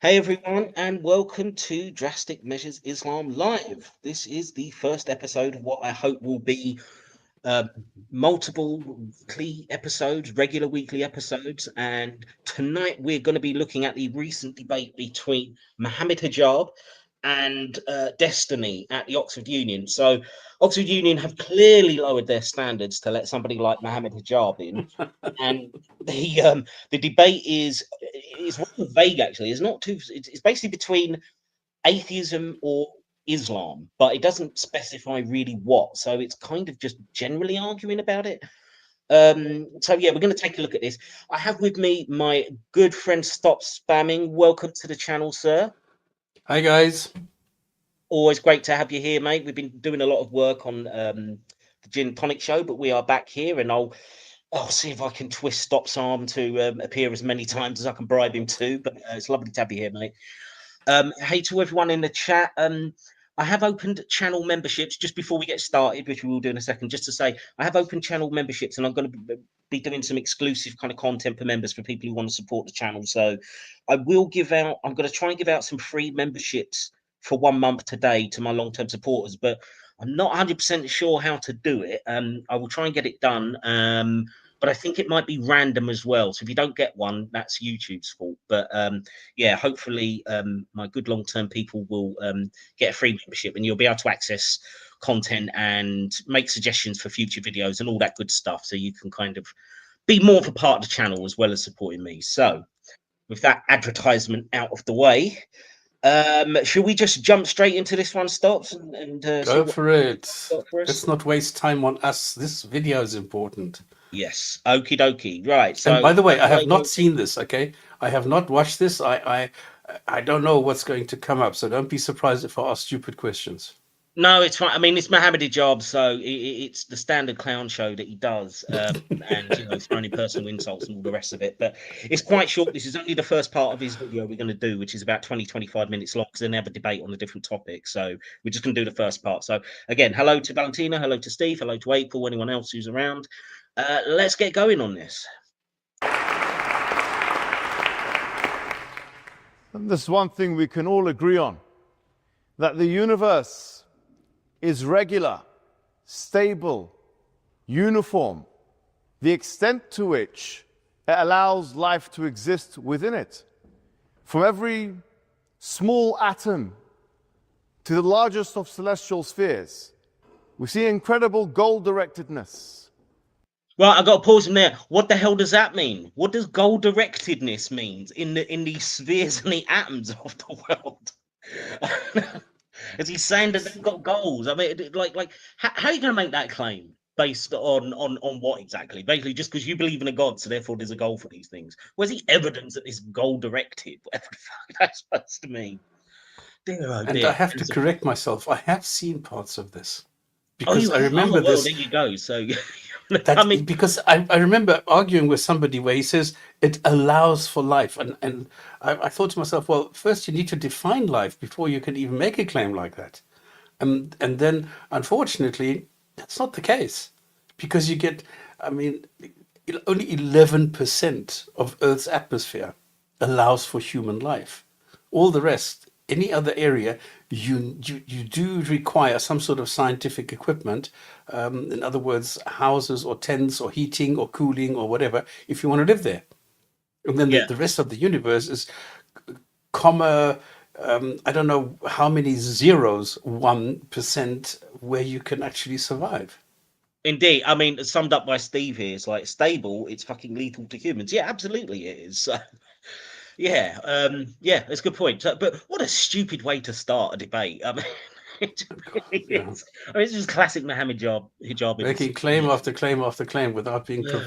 Hey everyone, and welcome to Drastic Measures Islam Live. This is the first episode of what I hope will be uh, multiple weekly episodes, regular weekly episodes. And tonight we're going to be looking at the recent debate between Mohammed Hijab and Destiny at the Oxford Union. So, Oxford Union have clearly lowered their standards to let somebody like Mohammed Hijab in, and the debate is rather vague. Actually, it's not too. It's basically between atheism or Islam, but it doesn't specify really what. So it's kind of just generally arguing about it. So yeah, we're going to take a look at this. I have with me my good friend Stop Spamming. Welcome to the channel, sir. Hi guys. Always great to have you here, mate. We've been doing a lot of work on the Gin and Tonic show, but we are back here, and I'll see if I can twist Stop's arm to appear as many times as I can bribe him to. But it's lovely to have you here, mate. Hey to everyone in the chat. I have opened channel memberships just before we get started, which we will do in a second. Just to say, I have opened channel memberships, and I'm going to be doing some exclusive kind of content for members for people who want to support the channel. So I will give out. I'm going to try and give out some free memberships for 1 month today to my long-term supporters, but I'm not 100% sure how to do it. I will try and get it done. But I think it might be random as well. So if you don't get one, that's YouTube's fault. But yeah, hopefully my good long-term people will get a free membership, and you'll be able to access content and make suggestions for future videos and all that good stuff. So you can kind of be more of a part of the channel as well as supporting me. So with that advertisement out of the way, should we just jump straight into this one, Stops, and see Go what for it. you've got for us? Let's not waste time on us. This video is important. Yes, okie dokie. Right. And So by the way, I have not disclaimer. seen this, okay? I have not watched this. I don't know what's going to come up, so don't be surprised if I ask stupid questions. No, it's fine. I mean, it's Mohammed Hijab, so it's the standard clown show that he does, and throwing in personal insults and all the rest of it. But it's quite short. This is only the first part of his video we're going to do, which is about 20-25 minutes long, because then they have a debate on a different topic. So we're just going to do the first part. So again, hello to Valentina, hello to Steve, hello to April, anyone else who's around. Let's get going on this. There's one thing we can all agree on, that the universe is regular, stable, uniform, the extent to which it allows life to exist within it. From every small atom to the largest of celestial spheres, we see incredible goal-directedness. Well, I've got to pause him there. What the hell does that mean? What does goal-directedness mean in the spheres and the atoms of the world? Is he saying that they've got goals? I mean, how are you going to make that claim based on what exactly? Basically, just because you believe in a god, so therefore there's a goal for these things. Where's the evidence that it's goal directed? Whatever the fuck that's supposed to mean. Dear, oh And dear. I have to correct myself. I have seen parts of this Oh, because you I remember well, this. there you go. So, That because I remember arguing with somebody where he says it allows for life, and I thought to myself, well, first you need to define life before you can even make a claim like that, and then unfortunately that's not the case, because you get, I mean, only 11% of Earth's atmosphere allows for human life. All the rest, any other area, you do require some sort of scientific equipment. In other words, houses or tents or heating or cooling or whatever, if you want to live there. And then yeah. the rest of the universe is comma, I don't know how many zeros, 1% where you can actually survive. Indeed, I mean, summed up by Steve here, it's like stable. It's fucking lethal to humans. Yeah, absolutely, it is. So, yeah, yeah, that's a good point. So, but what a stupid way to start a debate. I mean, it really Yeah. is. I mean, it's just classic Mohammed Hijabism. Making claim after claim after claim without being Yeah.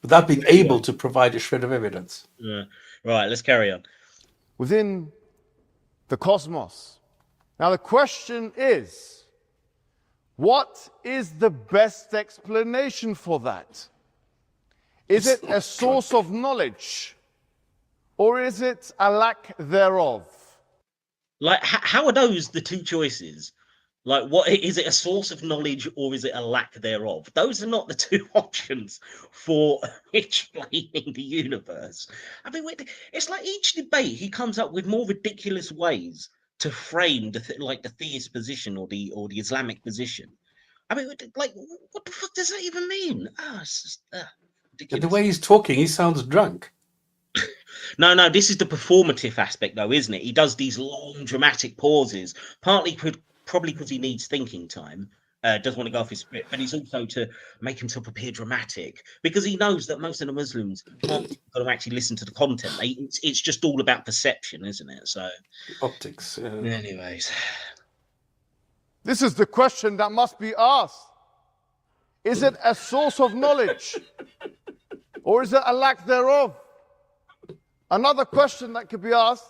without being Anyway, able to provide a shred of evidence. right, let's carry on. Within the cosmos. Now the question is, what is the best explanation for that? Is it a source of knowledge, or is it a lack thereof? Like, how are those the two choices? Like, what is it? A source of knowledge or is it a lack thereof? Those are not the two options for explaining the universe. I mean, it's like each debate he comes up with more ridiculous ways to frame like the theist position or the Islamic position. I mean, like, what the fuck does that even mean? It's just And ridiculous. the way he's talking, he sounds drunk. No, this is the performative aspect, though, isn't it? He does these long, dramatic pauses, partly probably because he needs thinking time, doesn't want to go off his script, but it's also to make himself appear dramatic because he knows that most of the Muslims aren't going to actually listen to the content. It's just all about perception, isn't it? So, Optics. anyways. This is the question that must be asked. Is it a source of knowledge? Or is it a lack thereof? Another question that could be asked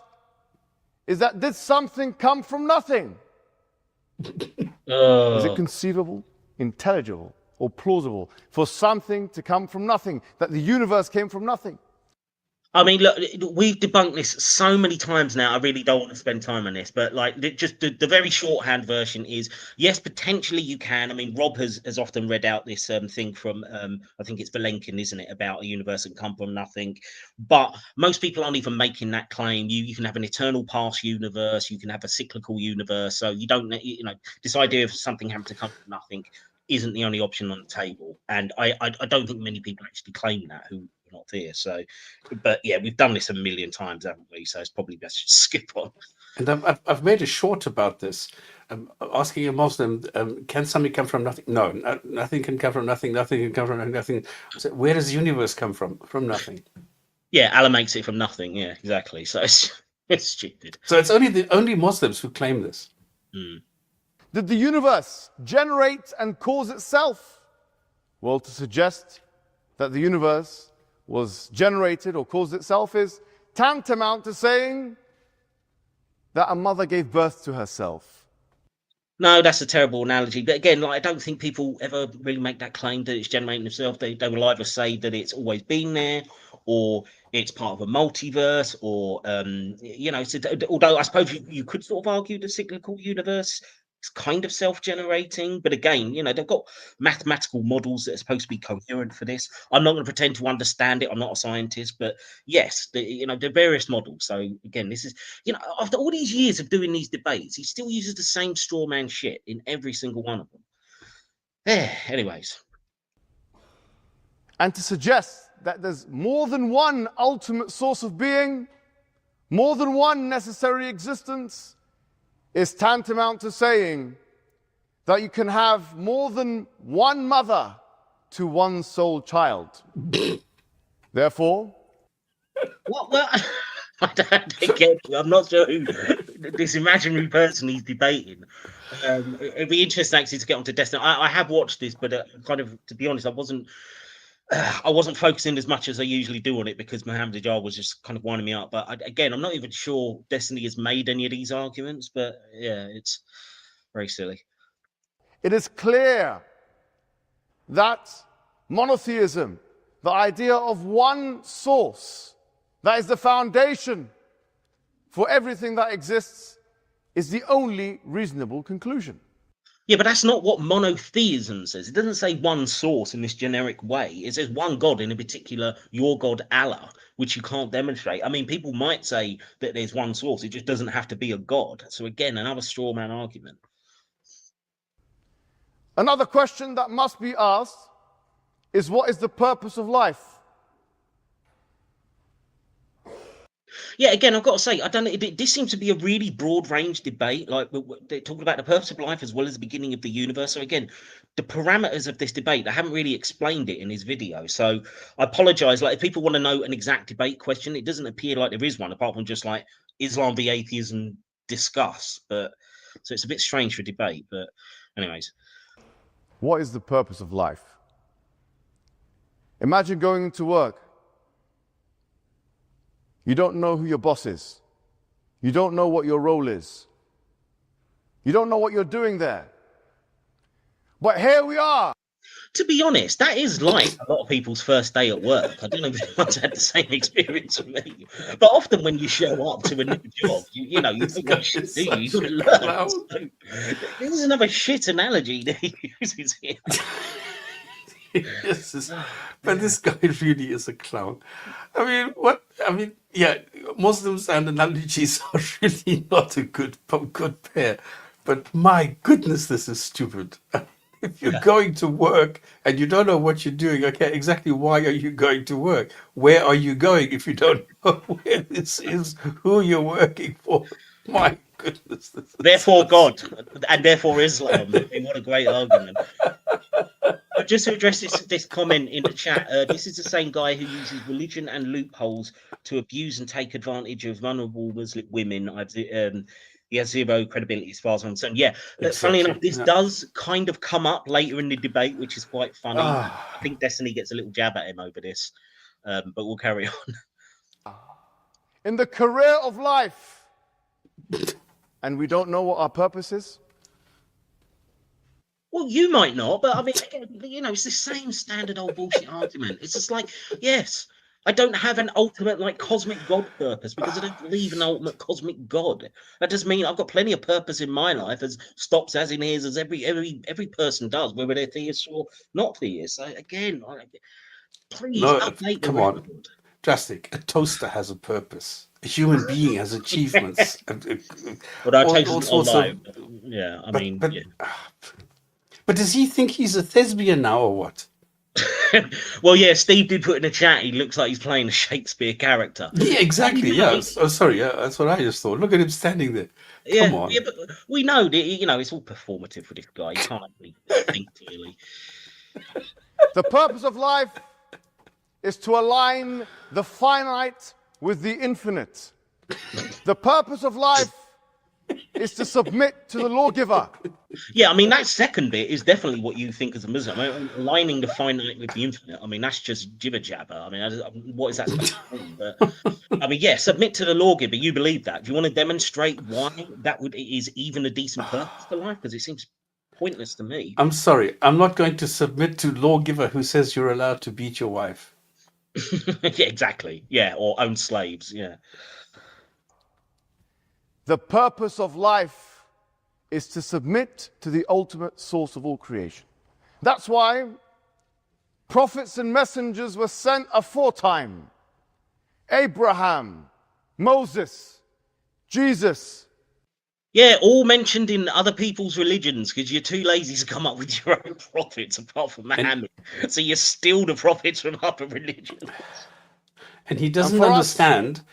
is that did something come from nothing? Is it conceivable, intelligible, or plausible for something to come from nothing, that the universe came from nothing? I mean, look, we've debunked this so many times now. I really don't want to spend time on this, but like, just the very shorthand version is yes, potentially you can. I mean, Rob has often read out this thing from I think it's Valenkin, isn't it, about a universe that come from nothing. But most people aren't even making that claim. You can have an eternal past universe, you can have a cyclical universe. So you don't, this idea of something having to come from nothing isn't the only option on the table. And I don't think many people actually claim that who are not there. So, but yeah, we've done this a million times, haven't we? So it's probably best to skip on. And I've made a short about this, asking a Muslim, can something come from nothing? No, nothing can come from nothing. Nothing can come from nothing. So where does the universe come from? From nothing. Yeah, Allah makes it from nothing. Yeah, exactly. So it's stupid. So it's only Muslims who claim this. Did the universe generate and cause itself? Well, to suggest that the universe was generated or caused itself is tantamount to saying that a mother gave birth to herself. No, that's a terrible analogy. But again, like, I don't think people ever really make that claim that it's generating itself. They will either say that it's always been there, or it's part of a multiverse, or although I suppose you could sort of argue the cyclical universe is kind of self-generating, but again, they've got mathematical models that are supposed to be coherent for this. I'm not going to pretend to understand it. I'm not a scientist, but yes, the various models. So again, this is, after all these years of doing these debates, he still uses the same straw man shit in every single one of them. Anyways. And to suggest that there's more than one ultimate source of being, more than one necessary existence, is tantamount to saying that you can have more than one mother to one sole child. Therefore, Well, I don't get it. I'm not sure who this imaginary person he's debating. It'd be interesting actually to get onto Destiny. I have watched this, but kind of, to be honest, I wasn't focusing as much as I usually do on it because Mohammed Hijab was just kind of winding me up. But again, I'm not even sure Destiny has made any of these arguments. But yeah, it's very silly. it is clear that monotheism, the idea of one source, that is the foundation for everything that exists, is the only reasonable conclusion. Yeah, but that's not what monotheism says. It doesn't say one source in this generic way. It says one God, in a particular, your God, Allah, which you can't demonstrate. I mean, people might say that there's one source. It just doesn't have to be a God. So again, another straw man argument. Another question that must be asked is, what is the purpose of life? Yeah, again, I've got to say, I don't know. This seems to be a really broad range debate. Like, they're talking about the purpose of life as well as the beginning of the universe. So again, the parameters of this debate, I haven't really explained it in his video. So I apologize. Like, if people want to know an exact debate question, it doesn't appear like there is one, apart from just like Islam v atheism discuss. But so it's a bit strange for debate. But anyways, What is the purpose of life? Imagine going into work. You don't know who your boss is. You don't know what your role is. You don't know what you're doing there. But here we are. To be honest, that is like a lot of people's first day at work. I don't know if anyone's had the same experience with me, but often when you show up to a new job, you know, you This don't guy know shit, is do you? You've such got to a learn. clown. So, this is another shit analogy that he uses here. But this guy really is a clown. I mean, what? I mean, yeah, Muslims and analogies are really not a good pair. But my goodness, this is stupid. If you're going to work and you don't know what you're doing, okay, exactly why are you going to work? Where are you going if you don't know where this is, who you're working for? My goodness, this is Therefore, so God, stupid. and therefore Islam. I mean, what a great argument. But just to address this comment in the chat, this is the same guy who uses religion and loopholes to abuse and take advantage of vulnerable Muslim women. He has zero credibility as far as I'm concerned. Yeah, funnily enough, Exactly. this Yeah. does kind of come up later in the debate, which is quite funny. Ah. I think Destiny gets a little jab at him over this, but we'll carry on. In the career of life, and we don't know what our purpose is. Well, you might not, but I mean, again, you know, it's the same standard old bullshit argument. It's just like, yes, I don't have an ultimate like cosmic God purpose because I don't believe in ultimate cosmic God. That does mean I've got plenty of purpose in my life, as stops as in his, as every person does, whether they're theists or not theists. Again, please No, update the come on. record. Drastic. A toaster has a purpose. A human being has achievements. But our all toast sorts alive. of. Yeah, I But mean, but yeah. but does he think he's a thespian now or what? Well, yeah, Steve did put in the chat. He looks like he's playing a Shakespeare character. Yeah, exactly. You know, Yeah. Oh, sorry. Yeah, that's what I just thought. Look at him standing there. Come yeah, on. but we know that you know it's all performative for this guy. You can't really think clearly. The purpose of life is to align the finite with the infinite. The purpose of life is to submit to the lawgiver. Yeah, I mean that second bit is definitely what you think as a Muslim. I mean, aligning the finite with the infinite. I mean that's just jibber jabber. I mean, what is that supposed to mean? But I mean, yeah, submit to the lawgiver. You believe that? Do you want to demonstrate why that is even a decent purpose for life? Because it seems pointless to me. I'm sorry. I'm not going to submit to lawgiver who says you're allowed to beat your wife. Yeah, exactly. Yeah, or own slaves. Yeah. The purpose of life is to submit to the ultimate source of all creation. That's why prophets and messengers were sent aforetime. Abraham, Moses, Jesus. Yeah, all mentioned in other people's religions because you're too lazy to come up with your own prophets apart from Muhammad. So you steal the prophets from other religions. And he doesn't for us- understand.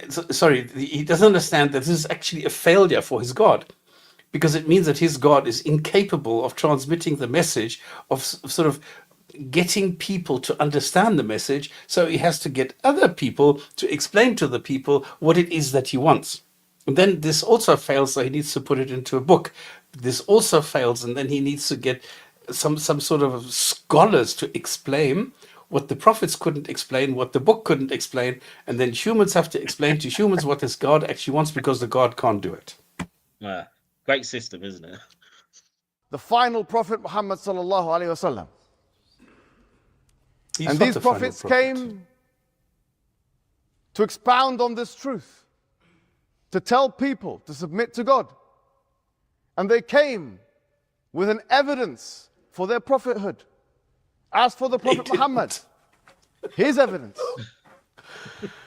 Sorry, he doesn't understand that this is actually a failure for his God, because it means that his God is incapable of transmitting the message, of sort of getting people to understand the message. So he has to get other people to explain to the people what it is that he wants. And then this also fails, so he needs to put it into a book. This also fails, and then he needs to get some sort of scholars to explain what the prophets couldn't explain, what the book couldn't explain, and then humans have to explain to humans what this God actually wants because the God can't do it. Yeah, great system, isn't it? The final prophet Muhammad sallallahu alaihi wasallam. He's And not these the final prophets prophet. came to expound on this truth, to tell people to submit to God. And they came with an evidence for their prophethood. As for the Prophet Muhammad, his evidence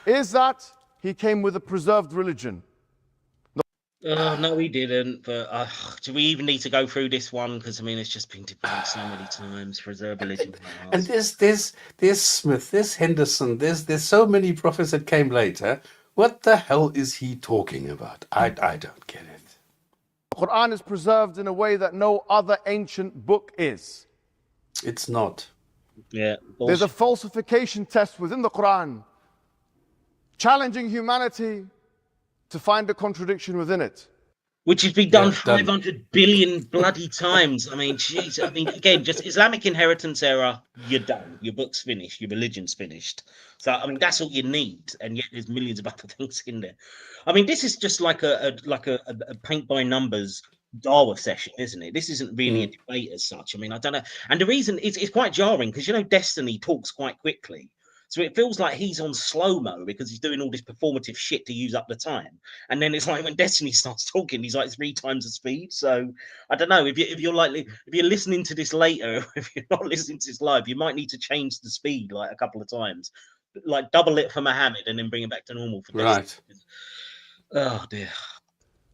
is that he came with a preserved religion. Oh, no, we didn't. But do we even need to go through this one? Because I mean, it's just been debunked so many times for a religion. And there's Smith, there's Henderson, there's so many prophets that came later. What the hell is he talking about? I don't get it. The Quran is preserved in a way that no other ancient book is. It's not. Yeah, There's a bullshit. falsification test within the Quran, challenging humanity to find a contradiction within it. Which has been done Yeah, done. 500 billion bloody times. I mean, jeez. I mean, again, just Islamic inheritance era, you're done. Your book's finished. Your religion's finished. So, I mean, that's all you need. And yet there's millions of other things in there. I mean, this is just like a paint by numbers Dawa session, isn't it? This isn't really a Mm. debate as such. I mean, I don't know. And the reason it's quite jarring because, Destiny talks quite quickly. So it feels like he's on slow mo because he's doing all this performative shit to use up the time. And then it's like when Destiny starts talking, he's like 3 times the speed. So I don't know if you're listening to this later, if you're not listening to this live, you might need to change the speed like a couple of times, like double it for Mohammed and then bring it back to normal for Destiny. Right. Oh dear.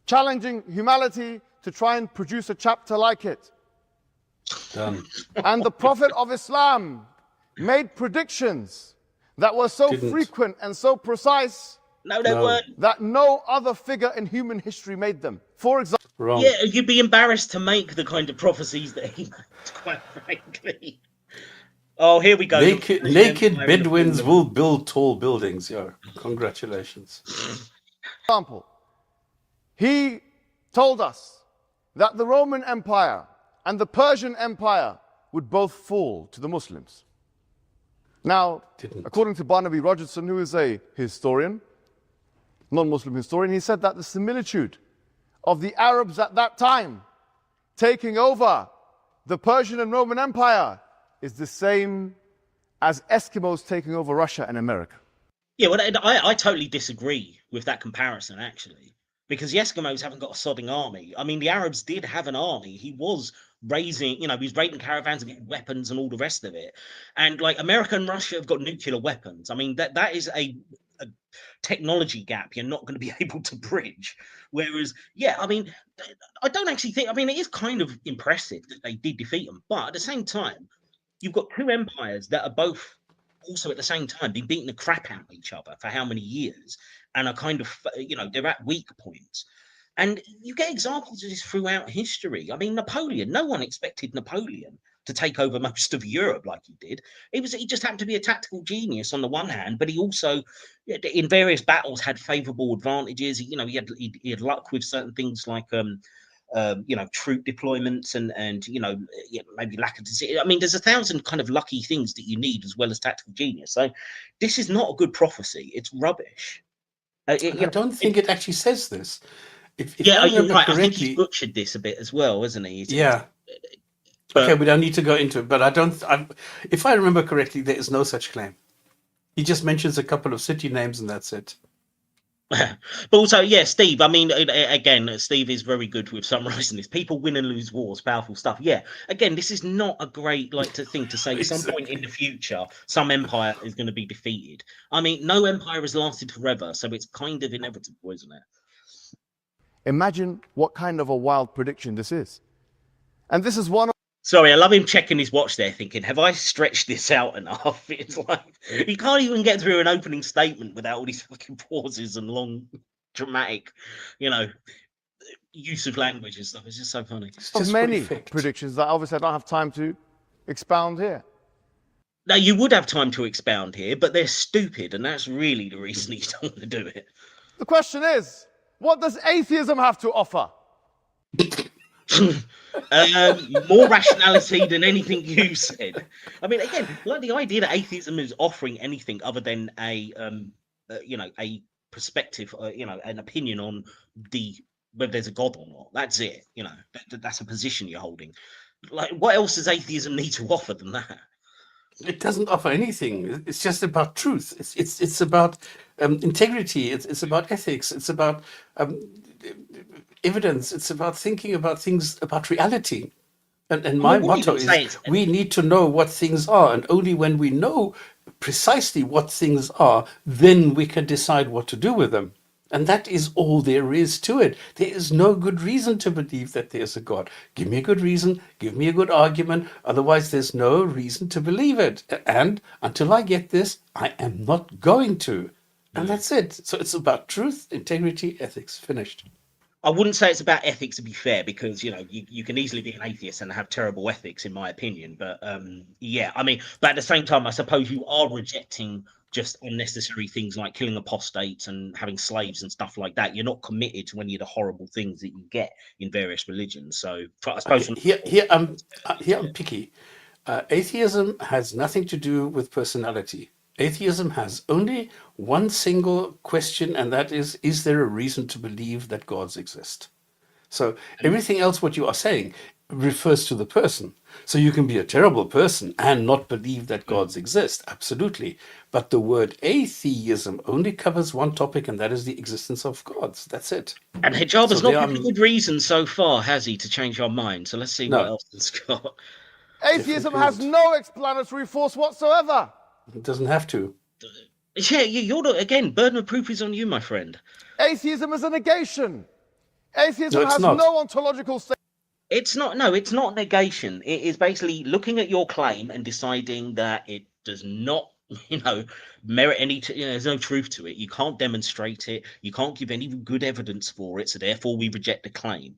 challenging humanity to try and produce a chapter like it. Done. And the Prophet of Islam made predictions that were so Didn't. frequent and so precise No, they No. weren't. that no other figure in human history made them. For example, Wrong. Yeah, you'd be embarrassed to make the kind of prophecies that he made, quite frankly. Oh, here we go. Naked Bedouins will build tall buildings. Yeah. Congratulations. he told us that the Roman Empire and the Persian Empire would both fall to the Muslims. Now, Didn't. according to Barnaby Rogerson, who is a historian, non-Muslim historian, he said that the similitude of the Arabs at that time taking over the Persian and Roman Empire is the same as Eskimos taking over Russia and America. Yeah, well, I totally disagree with that comparison, actually, because the Eskimos haven't got a sodding army. I mean, the Arabs did have an army. He was raising, he was raiding caravans and getting weapons and all the rest of it. And like America and Russia have got nuclear weapons. I mean, that is a technology gap you're not going to be able to bridge. Whereas, yeah, I mean, I don't actually think, I mean, it is kind of impressive that they did defeat them. But at the same time, you've got two empires that are both also at the same time been beating the crap out of each other for how many years and are kind of, they're at weak points. And you get examples of this throughout history. I mean, Napoleon, no one expected Napoleon to take over most of Europe like he did. He just happened to be a tactical genius on the one hand, but he also, in various battles, had favorable advantages. He had luck with certain things like troop deployments and maybe lack of decision. I mean, there's 1,000 kind of lucky things that you need as well as tactical genius. So this is not a good prophecy. It's rubbish. I don't think it actually says this. If Yeah, I you're remember right. I think correctly, he's butchered this a bit as well, hasn't he? yeah. But- Okay, we don't need to go into it, but if I remember correctly, there is no such claim. He just mentions a couple of city names and that's it. But also, yeah, Steve, I mean, again, Steve is very good with summarizing this. People win and lose wars, powerful stuff. Yeah, again, this is not a great thing to say. At some point in the future, some empire is going to be defeated. I mean, no empire has lasted forever, so it's kind of inevitable, isn't it? Imagine what kind of a wild prediction this is. And this is one of Sorry, I love him checking his watch there, thinking, have I stretched this out enough? It's like, he can't even get through an opening statement without all these fucking pauses and long, dramatic, use of language and stuff. It's just so funny. many predictions that obviously I don't have time to expound here. Now, you would have time to expound here, but they're stupid, and that's really the reason you don't want to do it. The question is, what does atheism have to offer? More rationality than anything you said. I mean, again, like the idea that atheism is offering anything other than a perspective, an opinion on whether there's a God or not. That's it. That's a position you're holding. Like, what else does atheism need to offer than that? It doesn't offer anything. It's just about truth. It's about integrity. It's about ethics. It's about evidence. It's about thinking about things, about reality. And my motto is we need to know what things are. And only when we know precisely what things are, then we can decide what to do with them. And that is all there is to it. There is no good reason to believe that there's a God. Give me a good reason. Give me a good argument. Otherwise, there's no reason to believe it. And until I get this, I am not going to. And that's it. So it's about truth, integrity, ethics. Finished. I wouldn't say it's about ethics, to be fair, because you can easily be an atheist and have terrible ethics, in my opinion. But but at the same time, I suppose you are rejecting just unnecessary things like killing apostates and having slaves and stuff like that. You're not committed to any of the horrible things that you get in various religions. So I suppose here I'm picky. Atheism has nothing to do with personality. Atheism has only one single question, and that is there a reason to believe that gods exist? So everything else what you are saying refers to the person. So you can be a terrible person and not believe that gods exist, absolutely. But the word atheism only covers one topic, and that is the existence of gods. That's it. And Hijab has So not given a good reason so far, has he, to change our mind? So let's see what No. else it's got. Atheism has no explanatory force whatsoever. It doesn't have to. Yeah, you're not, again, burden of proof is on you, my friend. Atheism is a negation. Atheism No, it's has not. no ontological state. It's not, no, it's not negation. It is basically looking at your claim and deciding that it does not, merit any, there's no truth to it. You can't demonstrate it. You can't give any good evidence for it. So therefore we reject the claim.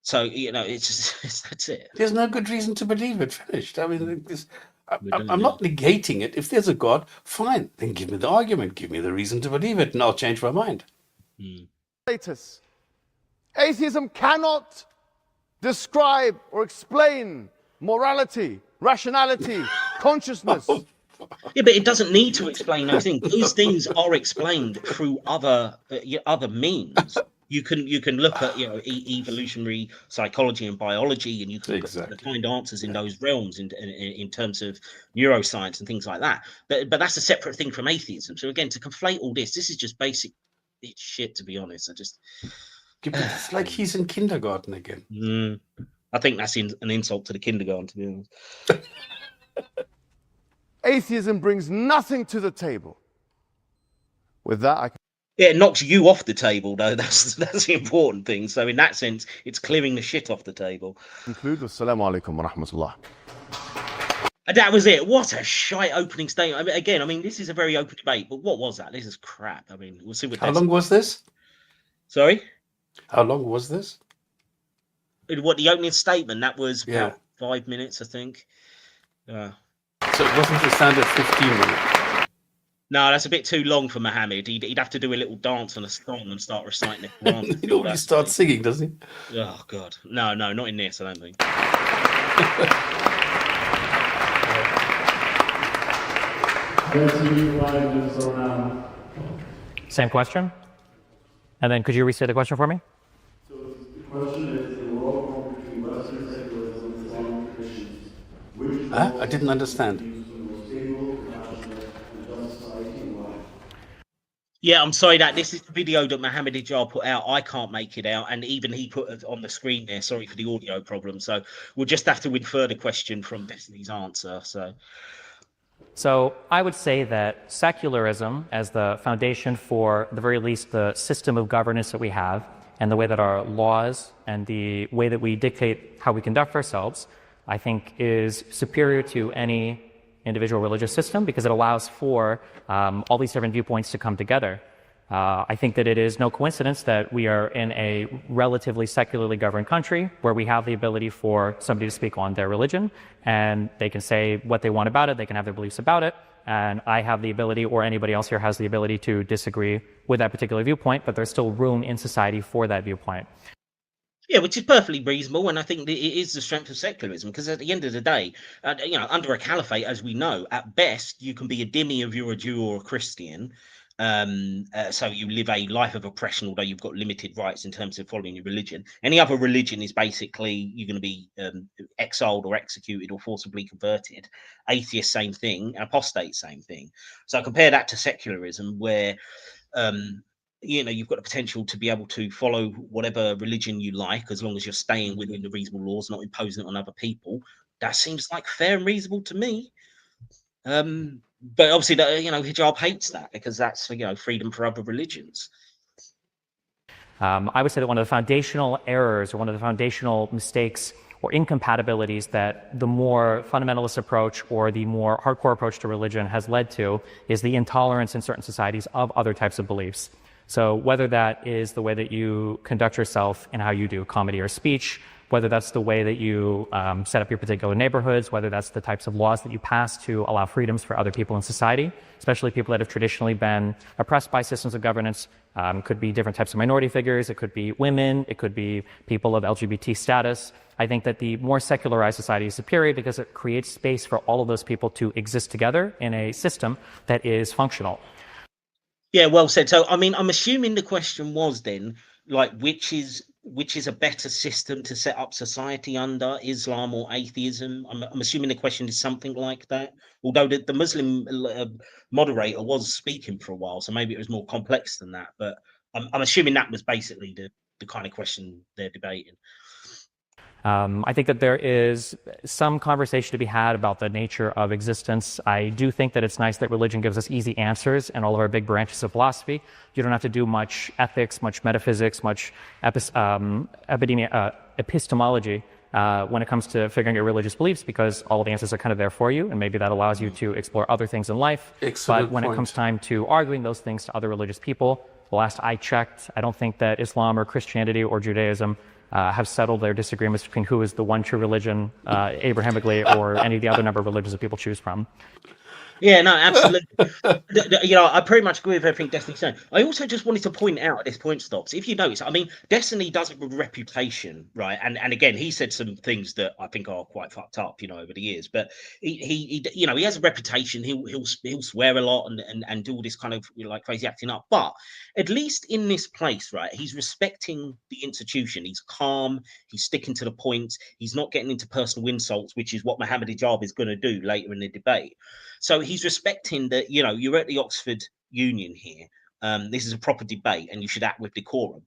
So, it's just, that's it. There's no good reason to believe it. Finished. I mean, I'm not negating it. If there's a God, fine. Then give me the argument. Give me the reason to believe it, and I'll change my mind. Status. Atheism cannot describe or explain morality, rationality, consciousness. Yeah, but it doesn't need to explain those things. Those things are explained through other means. You can look at evolutionary psychology and biology, and you can find answers in those realms in terms of neuroscience and things like that. But that's a separate thing from atheism. So again, to conflate all this is just basic shit. To be honest, It's like he's in kindergarten again. I think that's an insult to the kindergarten, to be honest. Atheism brings nothing to the table. With that, it knocks you off the table, though. That's the important thing. So in that sense, it's clearing the shit off the table. Conclude. Wassalamu alaikum wa rahmatullah. And that was it. What a shite opening statement. I mean, this is a very open debate, but what was that? This is crap. I mean, we'll see what. How long was this? Sorry? How long was this? What, the opening statement? That was Yeah. about 5 minutes, I think. So it wasn't the standard 15 minutes. No, that's a bit too long for Mohammed. He'd have to do a little dance on a song and start reciting the Quran. He already starts singing, does he? Oh, God. No, not in this, I don't think. 35 minutes around. Same question? And then could you restate the question for me? So the question is, the role between Western secularism and Islamic Christians, which I didn't understand. Yeah, I'm sorry that this is the video that Mohammed Hijab put out. I can't make it out, and even he put it on the screen there. Sorry for the audio problem. So we'll just have to infer the question from Destiny's answer. So I would say that secularism, as the foundation for, at the very least, the system of governance that we have, and the way that our laws and the way that we dictate how we conduct ourselves, I think is superior to any individual religious system because it allows for all these different viewpoints to come together. I think that it is no coincidence that we are in a relatively secularly governed country where we have the ability for somebody to speak on their religion and they can say what they want about it, they can have their beliefs about it, and I have the ability, or anybody else here has the ability to disagree with that particular viewpoint, but there's still room in society for that viewpoint. Yeah, which is perfectly reasonable, and I think that it is the strength of secularism, because at the end of the day, under a caliphate, as we know, at best, you can be a dhimmi if you're a Jew or a Christian, so you live a life of oppression, although you've got limited rights in terms of following your religion. Any other religion is basically, you're going to be exiled or executed or forcibly converted. Atheist, same thing. Apostate, same thing. So compare that to secularism, where you've got the potential to be able to follow whatever religion you like, as long as you're staying within the reasonable laws, not imposing it on other people. That seems like fair and reasonable to me. But obviously, Hijab hates that because that's, freedom for other religions. I would say that one of the foundational errors or one of the foundational mistakes or incompatibilities that the more fundamentalist approach or the more hardcore approach to religion has led to is the intolerance in certain societies of other types of beliefs. So whether that is the way that you conduct yourself and how you do comedy or speech, whether that's the way that you set up your particular neighborhoods, whether that's the types of laws that you pass to allow freedoms for other people in society, especially people that have traditionally been oppressed by systems of governance. Could be different types of minority figures, it could be women, it could be people of LGBT status. I think that the more secularized society is superior because it creates space for all of those people to exist together in a system that is functional. Yeah, well said. So, I mean, I'm assuming the question was then, like, which is which is a better system to set up society under, Islam or atheism? I'm assuming the question is something like that. Although the Muslim moderator was speaking for a while, so maybe it was more complex than that. But I'm assuming that was basically the kind of question they're debating. I think that there is some conversation to be had about the nature of existence. I do think that it's nice that religion gives us easy answers in all of our big branches of philosophy. You don't have to do much ethics, much metaphysics, much epistemology when it comes to figuring out religious beliefs, because all of the answers are kind of there for you, and maybe that allows you to explore other things in life. Excellent but when point. it comes time to arguing those things to other religious people, the last I checked, I don't think that Islam or Christianity or Judaism have settled their disagreements between who is the one true religion, Abrahamically, or any of the other number of religions that people choose from. Yeah, no, absolutely. I pretty much agree with everything Destiny's saying. I also just wanted to point out at this point, Stops, if you notice, I mean, Destiny does have a reputation, right? And again, he said some things that I think are quite fucked up, over the years. But he has a reputation. He'll swear a lot and do all this kind of like crazy acting up. But at least in this place, right, he's respecting the institution. He's calm. He's sticking to the point. He's not getting into personal insults, which is what Mohammed Hijab is going to do later in the debate. So he's respecting that, you're at the Oxford Union here. This is a proper debate and you should act with decorum.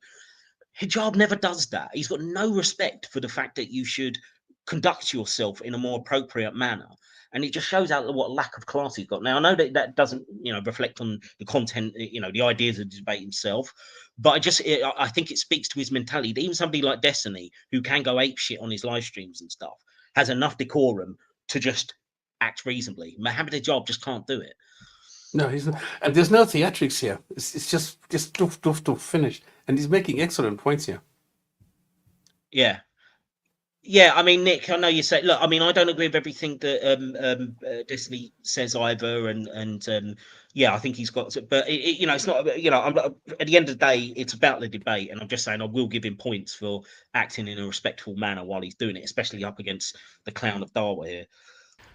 Hijab never does that. He's got no respect for the fact that you should conduct yourself in a more appropriate manner. And it just shows out what lack of class he's got. Now, I know that doesn't, reflect on the content, the ideas of the debate himself. But I think it speaks to his mentality. That even somebody like Destiny, who can go apeshit on his live streams and stuff, has enough decorum to just act reasonably. Mohammed Hijab just can't do it. No, he's not. And there's no theatrics here. It's just doof, doof, doof, finished. And he's making excellent points here. Yeah. Yeah, I mean, Nick, I know you say, look, I mean, I don't agree with everything that Destiny says either, and yeah, I think he's got to, but it's not, I'm at the end of the day, it's about the debate, and I'm just saying I will give him points for acting in a respectful manner while he's doing it, especially up against the clown of Darwa here.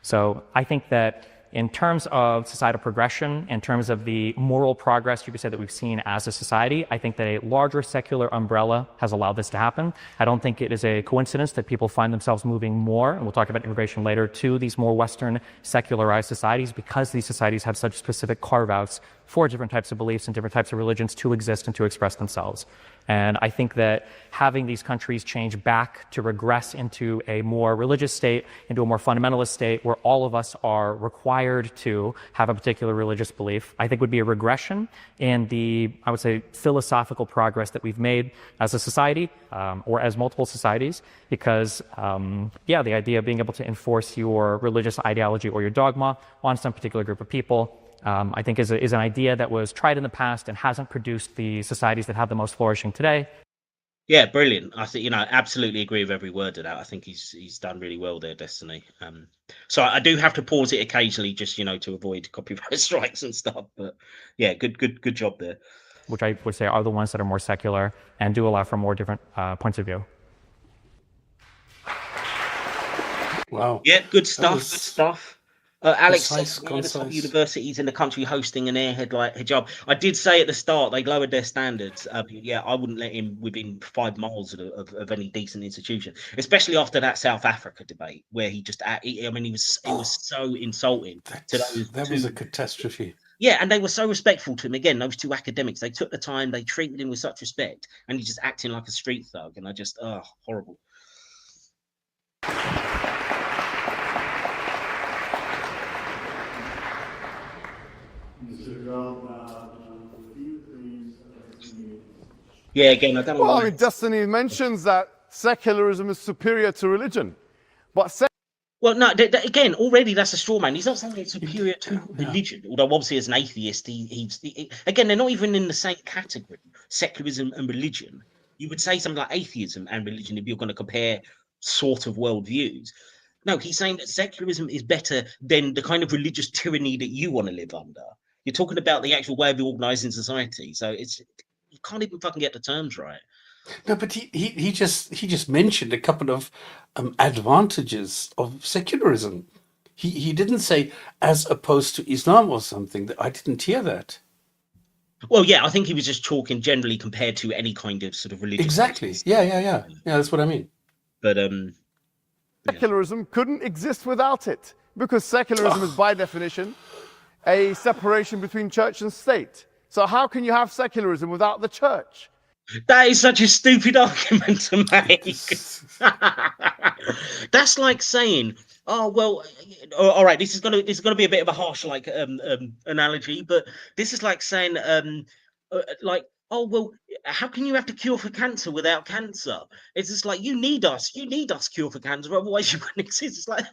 So I think that in terms of societal progression, in terms of the moral progress, you could say that we've seen as a society, I think that a larger secular umbrella has allowed this to happen. I don't think it is a coincidence that people find themselves moving more, and we'll talk about immigration later, to these more Western secularized societies, because these societies have such specific carve-outs for different types of beliefs and different types of religions to exist and to express themselves. And I think that having these countries change back to regress into a more religious state, into a more fundamentalist state, where all of us are required to have a particular religious belief, I think would be a regression in the, I would say, philosophical progress that we've made as a society, or as multiple societies, because, the idea of being able to enforce your religious ideology or your dogma on some particular group of people, I think is an idea that was tried in the past and hasn't produced the societies that have the most flourishing today. Yeah, brilliant. I think, absolutely agree with every word of that. I think he's done really well there, Destiny. So I do have to pause it occasionally just, to avoid copyright strikes and stuff. But yeah, good job there. Which I would say are the ones that are more secular and do allow for more different points of view. Wow. Yeah, good stuff. Alex, concise. top universities in the country hosting an airhead like Hijab. I did say at the start they lowered their standards. I wouldn't let him within 5 miles of any decent institution, especially after that South Africa debate where he just, it was so insulting to those. That was a catastrophe. Yeah, and they were so respectful to him. Again, those two academics, they took the time, they treated him with such respect, and he's just acting like a street thug. And I just, horrible. Yeah, again, I don't know. Well, I mean, Destiny mentions that secularism is superior to religion, but well, no, again, already that's a straw man. He's not saying it's superior to religion, although obviously as an atheist, again, they're not even in the same category, secularism and religion. You would say something like atheism and religion if you're going to compare sort of worldviews. No, he's saying that secularism is better than the kind of religious tyranny that you want to live under. You're talking about the actual way of organizing society. So you can't even fucking get the terms right. No, but he just mentioned a couple of advantages of secularism. He didn't say as opposed to Islam or something. I didn't hear that. Well, yeah, I think he was just talking generally compared to any kind of sort of religious. Exactly. Yeah. That's what I mean. But Secularism couldn't exist without it, because secularism is by definition a separation between church and state. So how can you have secularism without the church? that is such a stupid argument to make. That's like saying, oh well, all right, this is gonna be a bit of a harsh like analogy, but this is like saying like, oh well, how can you have the cure for cancer without cancer? It's just like you need us cure for cancer, otherwise you wouldn't exist. It's like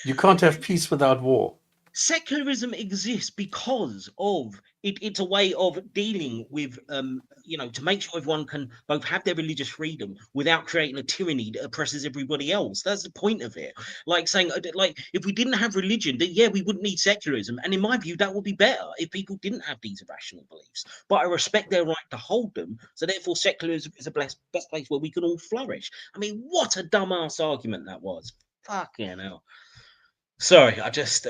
You can't have peace without war. secularism exists because of it's a way of dealing with to make sure everyone can both have their religious freedom without creating a tyranny that oppresses everybody else. That's the point of it. Like saying, like, if we didn't have religion, then yeah, we wouldn't need secularism, and in my view that would be better if people didn't have these irrational beliefs. But I respect their right to hold them, so therefore secularism is the best place where we can all flourish. I mean, what a dumbass argument that was. Fucking hell. Sorry, I just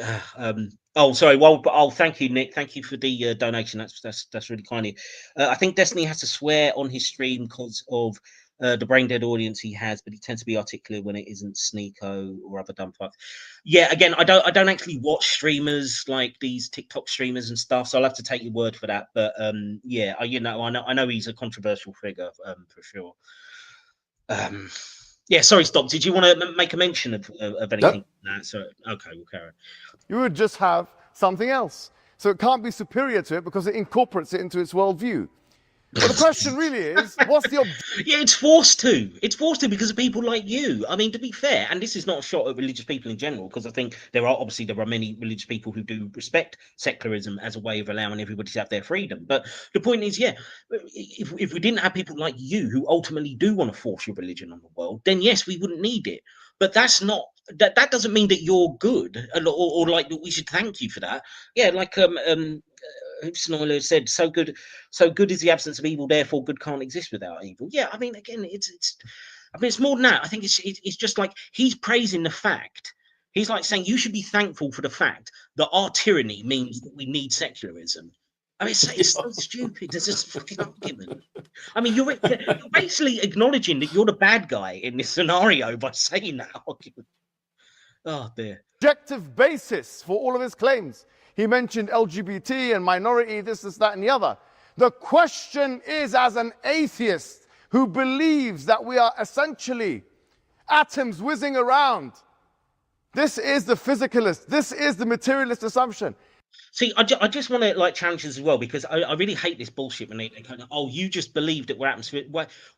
oh sorry. Well, thank you, Nick. Thank you for the donation. That's really kind of you. I think Destiny has to swear on his stream because of the brain dead audience he has, but he tends to be articulate when it isn't Sneeko or other dumb fucks. Yeah, again, I don't actually watch streamers like these TikTok streamers and stuff, so I'll have to take your word for that. But yeah, I know he's a controversial figure for sure. Yeah, sorry, Stop. Did you want to make a mention of anything? No, so okay, we'll carry on. You would just have something else. So it can't be superior to it because it incorporates it into its worldview. Well, the question really is, what's the Yeah, it's forced to. It's forced to because of people like you. I mean, to be fair, and this is not a shot at religious people in general, because I think there are many religious people who do respect secularism as a way of allowing everybody to have their freedom. But the point is, yeah, if we didn't have people like you who ultimately do want to force your religion on the world, then yes, we wouldn't need it. But that's not that doesn't mean that you're good, or like that we should thank you for that. Yeah, like Snoiler said, so good is the absence of evil, therefore good can't exist without evil. Yeah, I mean, again, it's more than that. I think it's just like he's praising the fact. He's like saying you should be thankful for the fact that our tyranny means that we need secularism. I mean, it's so stupid. There's this fucking argument. I mean, you're basically acknowledging that you're the bad guy in this scenario by saying that argument. Oh dear. Objective basis for all of his claims? He mentioned LGBT and minority, this, that, and the other. The question is, as an atheist who believes that we are essentially atoms whizzing around, this is the physicalist, this is the materialist assumption. See, I just want to like challenge this as well, because I really hate this bullshit when they kind of, oh, you just believe that we're atoms.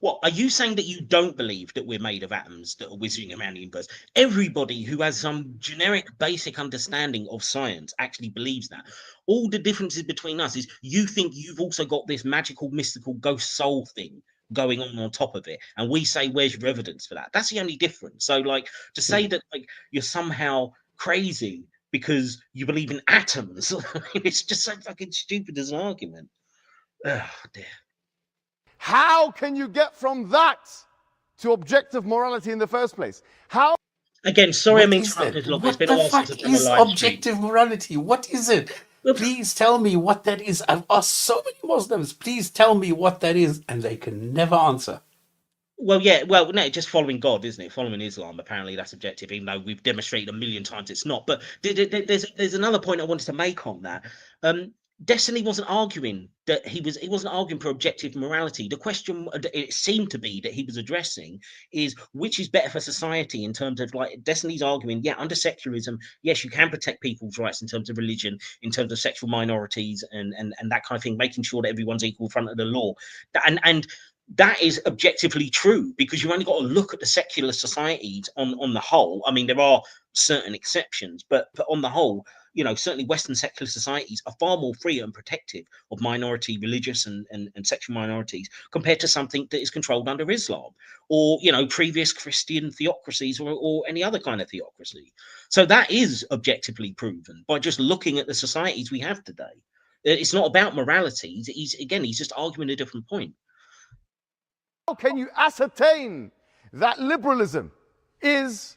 What are you saying, that you don't believe that we're made of atoms that are whizzing around the universe? Everybody who has some generic basic understanding of science actually believes that. All the differences between us is you think you've also got this magical, mystical ghost soul thing going on top of it, and we say, where's your evidence for that? That's the only difference. So like to say that like you're somehow crazy because you believe in atoms, it's just so fucking stupid as an argument. Oh dear. How can you get from that to objective morality in the first place? How? Again, sorry, What I'm is that? interrupted. What the fuck is objective morality? What is it? Please tell me what that is. I've asked so many Muslims, please tell me what that is, and they can never answer. Well, yeah, well, no, just following God, isn't it? Following Islam, apparently that's objective, even though we've demonstrated a million times it's not. But there's another point I wanted to make on that. Destiny wasn't arguing that he wasn't arguing for objective morality. The question it seemed to be that he was addressing is which is better for society in terms of, like, Destiny's arguing, yeah, under secularism, yes, you can protect people's rights in terms of religion, in terms of sexual minorities and that kind of thing, making sure that everyone's equal in front of the law. And that is objectively true, because you've only got to look at the secular societies on the whole. I mean, there are certain exceptions, but on the whole, you know, certainly Western secular societies are far more free and protective of minority religious and sexual minorities compared to something that is controlled under Islam or, you know, previous Christian theocracies or any other kind of theocracy. So that is objectively proven by just looking at the societies we have today. It's not about morality. He's just arguing a different point. How can you ascertain that liberalism is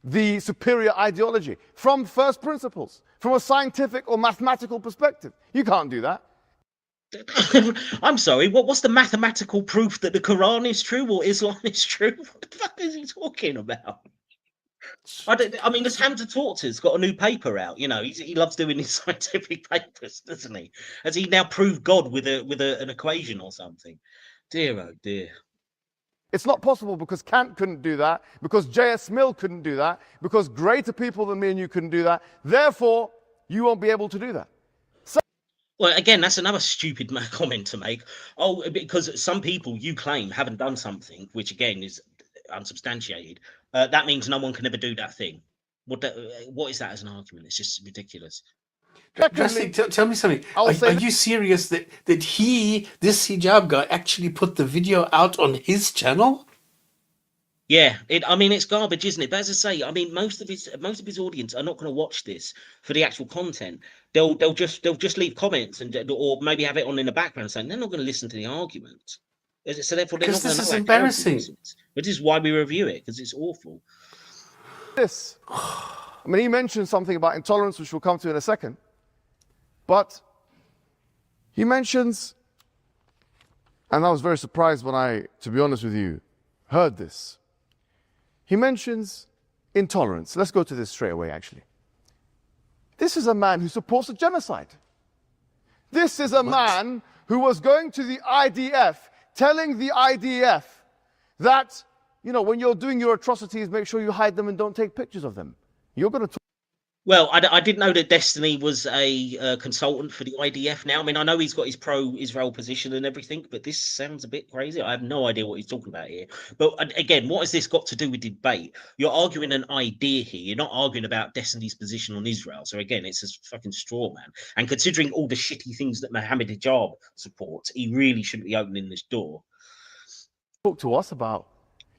the superior ideology from first principles, from a scientific or mathematical perspective? You can't do that. I'm sorry. What's the mathematical proof that the Quran is true or Islam is true? What the fuck is he talking about? I mean, this Hamza Torta's got a new paper out. You know, he loves doing his scientific papers, doesn't he? Has he now proved God with an equation or something? Dear, oh dear. It's not possible because Kant couldn't do that, because J.S. Mill couldn't do that, because greater people than me and you couldn't do that. Therefore, you won't be able to do that. Well, again, that's another stupid comment to make. Oh, because some people you claim haven't done something, which again is unsubstantiated. That means no one can ever do that thing. What is that as an argument? It's just ridiculous. Jesse, tell me something. Are you serious that this hijab guy actually put the video out on his channel? Yeah, I mean, it's garbage, isn't it? But as I say, I mean, most of his audience are not going to watch this for the actual content. They'll just leave comments or maybe have it on in the background saying they're not going to listen to the argument. So therefore, they're not going to know. This is embarrassing. Which is why we review it, because it's awful. I mean, he mentioned something about intolerance, which we'll come to in a second. But he mentions, and I was very surprised when I, to be honest with you, heard this. He mentions intolerance. Let's go to this straight away, actually. This is a man who supports a genocide. This is a man who was going to the IDF, telling the IDF that, you know, when you're doing your atrocities, make sure you hide them and don't take pictures of them. You're going to... Well, I didn't know that Destiny was a consultant for the IDF now. I mean, I know he's got his pro-Israel position and everything, but this sounds a bit crazy. I have no idea what he's talking about here. But again, what has this got to do with debate? You're arguing an idea here. You're not arguing about Destiny's position on Israel. So again, it's a fucking straw man. And considering all the shitty things that Mohammed Hijab supports, he really shouldn't be opening this door. Talk to us about...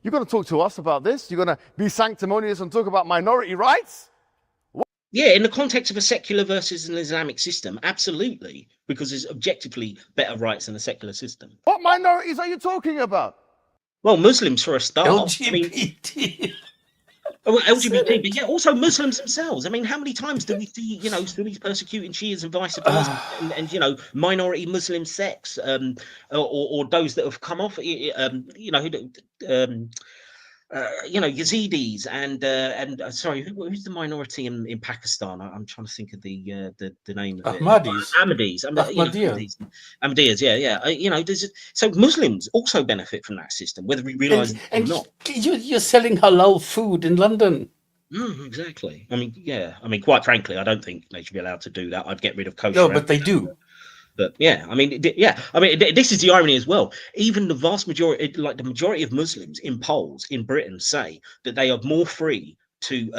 You're going to talk to us about this? You're going to be sanctimonious and talk about minority rights? Yeah, in the context of a secular versus an Islamic system, absolutely, because there's objectively better rights in a secular system. What minorities are you talking about? Well, Muslims for a start. LGBT. LGBT, but yeah, also Muslims themselves. I mean, how many times do we see, you know, Sunnis persecuting Shias and vice versa, and you know, minority Muslim sects, or those that have come off, you know, Yazidis and sorry, who's the minority in Pakistan? I'm trying to think of the name of it. Ahmadis. Ahmadiyas. Yeah. You know, so Muslims also benefit from that system, whether we realise it or not. You're selling halal food in London. Exactly. I mean, yeah. I mean, quite frankly, I don't think they should be allowed to do that. I'd get rid of kosher. No, but they do. But yeah, I mean, this is the irony as well. Even the vast majority, like the majority of Muslims in polls in Britain, say that they are more free to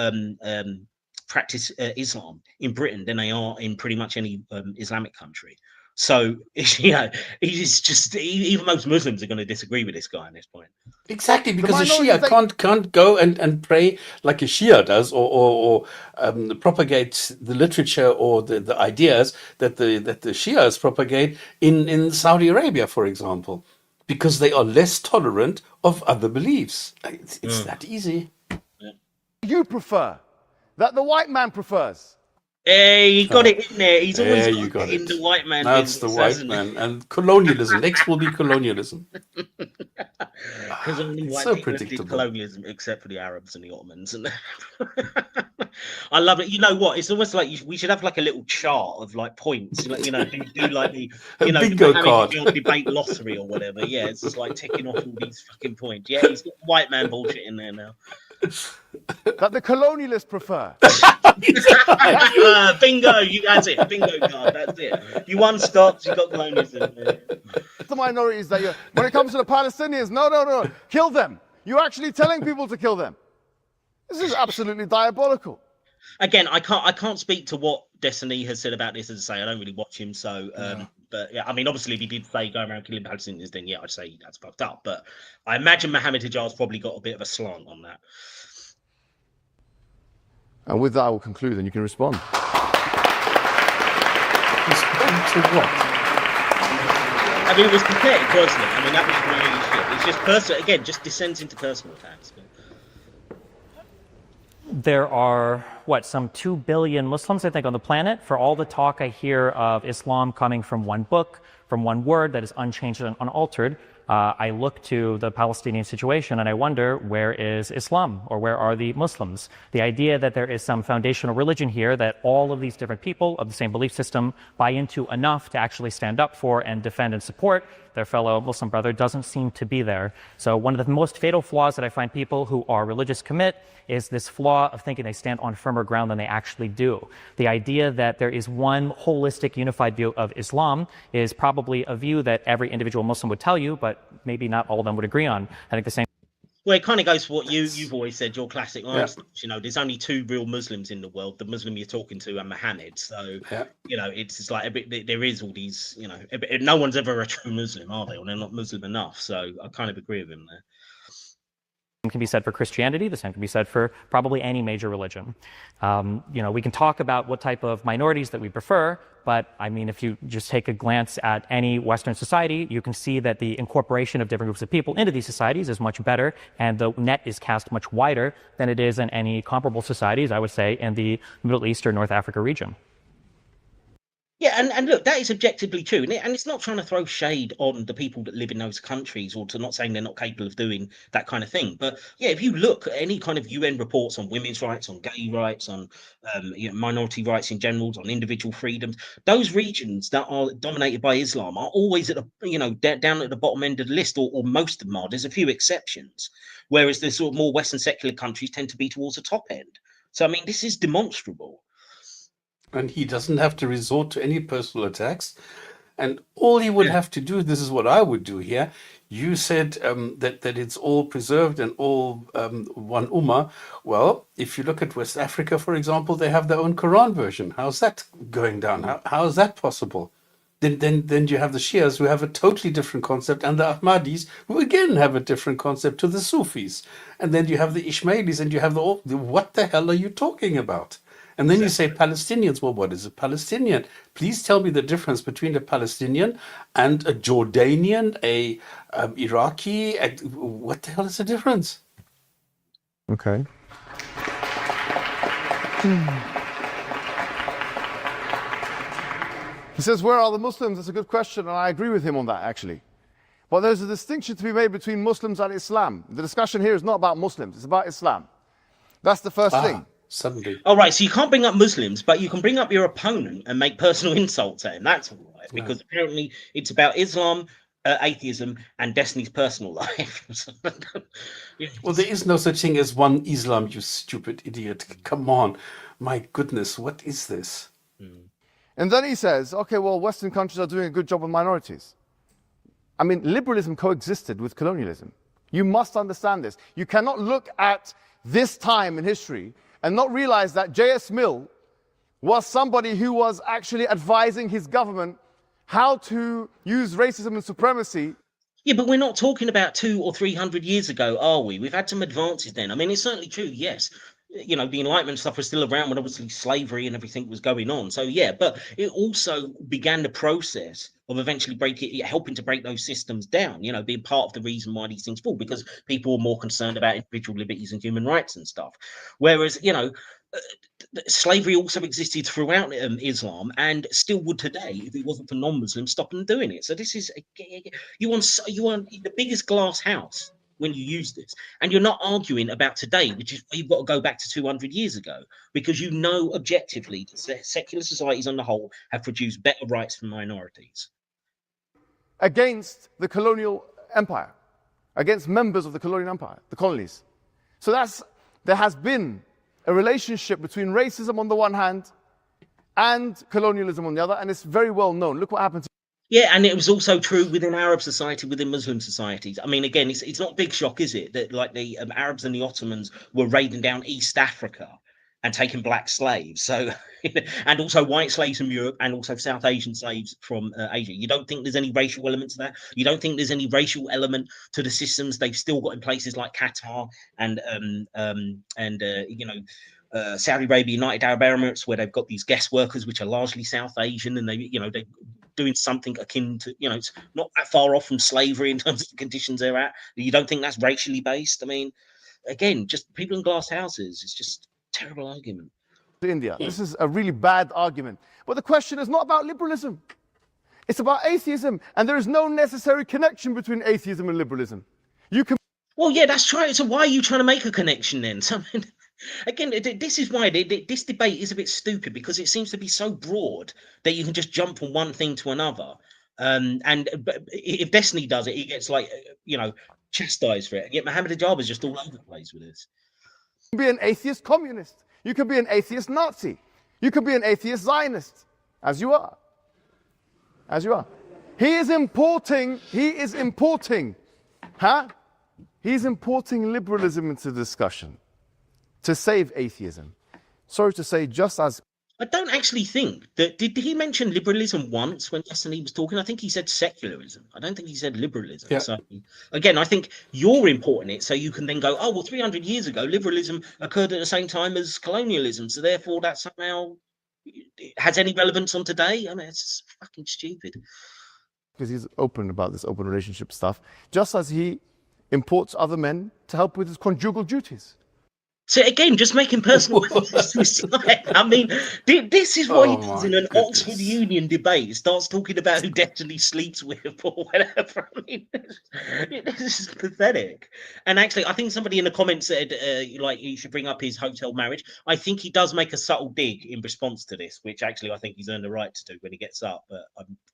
practice Islam in Britain than they are in pretty much any Islamic country. So, you know, it's just even most Muslims are going to disagree with this guy at this point. Exactly, because a Shia can't go and pray like a Shia does, or propagate the literature or the ideas that the Shias propagate in Saudi Arabia, for example, because they are less tolerant of other beliefs. It's that easy. Yeah. You prefer that the white man prefers. Hey, you got it in there. He's always got in the white man. That's the white man. And colonialism. Next will be colonialism. Because only white so people predictable. did colonialism, except for the Arabs and the Ottomans. And I love it. You know what? It's almost like we should have like a little chart of like points. Like, you know, do like the bingo card, debate lottery or whatever. Yeah, it's just like ticking off all these fucking points. Yeah, he's got white man bullshit in there now. That the colonialists prefer. Bingo, that's it. Bingo card, that's it. You won stocks, you got colonialism. The minorities that when it comes to the Palestinians, no, kill them. You're actually telling people to kill them. This is absolutely diabolical. Again, I can't speak to what Destiny has said about this. As I say, I don't really watch him, so but yeah, I mean, obviously, if he did say go around killing Palestinians, then yeah, I'd say that's fucked up. But I imagine Mohammed Hijab's probably got a bit of a slant on that. And with that, I will conclude, and you can respond. Respond to what? I mean, it was pathetic, personally. I mean, that was really shit. It's just personal. Again, just descends into personal attacks. There are, some 2 billion Muslims, I think, on the planet. For all the talk I hear of Islam coming from one book, from one word that is unchanged and unaltered, I look to the Palestinian situation and I wonder, where is Islam, or where are the Muslims? The idea that there is some foundational religion here that all of these different people of the same belief system buy into enough to actually stand up for and defend and support their fellow Muslim brother doesn't seem to be there. So one of the most fatal flaws that I find people who are religious commit is this flaw of thinking they stand on firmer ground than they actually do. The idea that there is one holistic, unified view of Islam is probably a view that every individual Muslim would tell you, but maybe not all of them would agree on. I think the same. Well, it kind of goes to what you've always said, your classic lines. You know, there's only two real Muslims in the world: the Muslim you're talking to and Mohammed. So, you know, it's just like there is all these. You know, no one's ever a true Muslim, are they? Or they're not Muslim enough. So, I kind of agree with him there. Can be said for Christianity, the same can be said for probably any major religion. You know, we can talk about what type of minorities that we prefer, but I mean, if you just take a glance at any Western society, you can see that the incorporation of different groups of people into these societies is much better, and the net is cast much wider than it is in any comparable societies, I would say, in the Middle East or North Africa region. Yeah, and look, that is objectively true, and it's not trying to throw shade on the people that live in those countries, or to not saying they're not capable of doing that kind of thing. But yeah, if you look at any kind of UN reports on women's rights, on gay rights, on you know, minority rights in general, on individual freedoms, those regions that are dominated by Islam are always at the, you know, down at the bottom end of the list, or most of them are. There's a few exceptions, whereas the sort of more Western secular countries tend to be towards the top end. So I mean, this is demonstrable. And he doesn't have to resort to any personal attacks. And all he would have to do, this is what I would do here. You said that it's all preserved and all one ummah. Well, if you look at West Africa, for example, they have their own Quran version. How's that going down? How is that possible? Then you have the Shias, who have a totally different concept, and the Ahmadis, who again have a different concept to the Sufis. And then you have the Ismailis, and you have what the hell are you talking about? And then you say Palestinians. Well, what is a Palestinian? Please tell me the difference between a Palestinian and a Jordanian, a Iraqi. What the hell is the difference? Okay. He says, where are the Muslims? That's a good question, and I agree with him on that, actually. But there's a distinction to be made between Muslims and Islam. The discussion here is not about Muslims, it's about Islam. That's the first thing. Suddenly. All right, so you can't bring up Muslims, but you can bring up your opponent and make personal insults at him. That's all right, because apparently it's about Islam, atheism, and Destiny's personal life. Well, there is no such thing as one Islam, you stupid idiot. Come on. My goodness, what is this? And then he says, okay, well, Western countries are doing a good job with minorities. I mean, liberalism coexisted with colonialism. You must understand this. You cannot look at this time in history and not realize that J.S. Mill was somebody who was actually advising his government how to use racism and supremacy. Yeah, but we're not talking about 200 or 300 years ago, are we? We've had some advances then. I mean, it's certainly true, yes. You know, the Enlightenment stuff was still around when obviously slavery and everything was going on. So, yeah, but it also began the process of eventually helping to break those systems down, you know, being part of the reason why these things fall, because people were more concerned about individual liberties and human rights and stuff. Whereas, you know, slavery also existed throughout Islam and still would today if it wasn't for non-Muslims stopping doing it. So this is, you want the biggest glass house when you use this, and you're not arguing about today, which is you've got to go back to 200 years ago, because you know objectively that secular societies on the whole have produced better rights for minorities against the colonial empire, against members of the colonial empire, the colonies. So there has been a relationship between racism on the one hand and colonialism on the other, and it's very well known. Look what happened to Yeah, and it was also true within Arab society, within Muslim societies. I mean, again, it's not a big shock, is it, that like the Arabs and the Ottomans were raiding down East Africa and taking black slaves, so and also white slaves from Europe and also South Asian slaves from Asia. You don't think there's any racial element to that? You don't think there's any racial element to the systems they've still got in places like Qatar and you know, Saudi Arabia, United Arab Emirates, where they've got these guest workers which are largely South Asian, and they're doing something akin to, you know, it's not that far off from slavery in terms of the conditions they're at. You don't think that's racially based? I mean, again, just people in glass houses. It's just a terrible argument. India. This is a really bad argument. But the question is not about liberalism. It's about atheism, and there is no necessary connection between atheism and liberalism. You can. Well, yeah, that's right. So why are you trying to make a connection then? So, I mean, again, this is why this debate is a bit stupid, because it seems to be so broad that you can just jump from one thing to another. But if Destiny does it, he gets like, chastised for it. Yet Mohammed Hijab is just all over the place with this. You can be an atheist communist. You could be an atheist Nazi. You could be an atheist Zionist, as you are. As you are. He is importing liberalism into the discussion to save atheism. Sorry to say, just as... I don't actually think that... Did he mention liberalism once when Destiny was talking? I think he said secularism. I don't think he said liberalism. Yeah. So, again, I think you're importing it so you can then go, oh, well, 300 years ago, liberalism occurred at the same time as colonialism. So therefore, that somehow has any relevance on today? I mean, it's just fucking stupid. Because he's open about this open relationship stuff, just as he imports other men to help with his conjugal duties. So again, just making personal references to his life. I mean, this is what he does in an Oxford Union debate. He starts talking about who Destiny sleeps with or whatever. I mean, this is pathetic. And actually, I think somebody in the comments said, he should bring up his hotel marriage. I think he does make a subtle dig in response to this, which actually I think he's earned the right to do when he gets up. But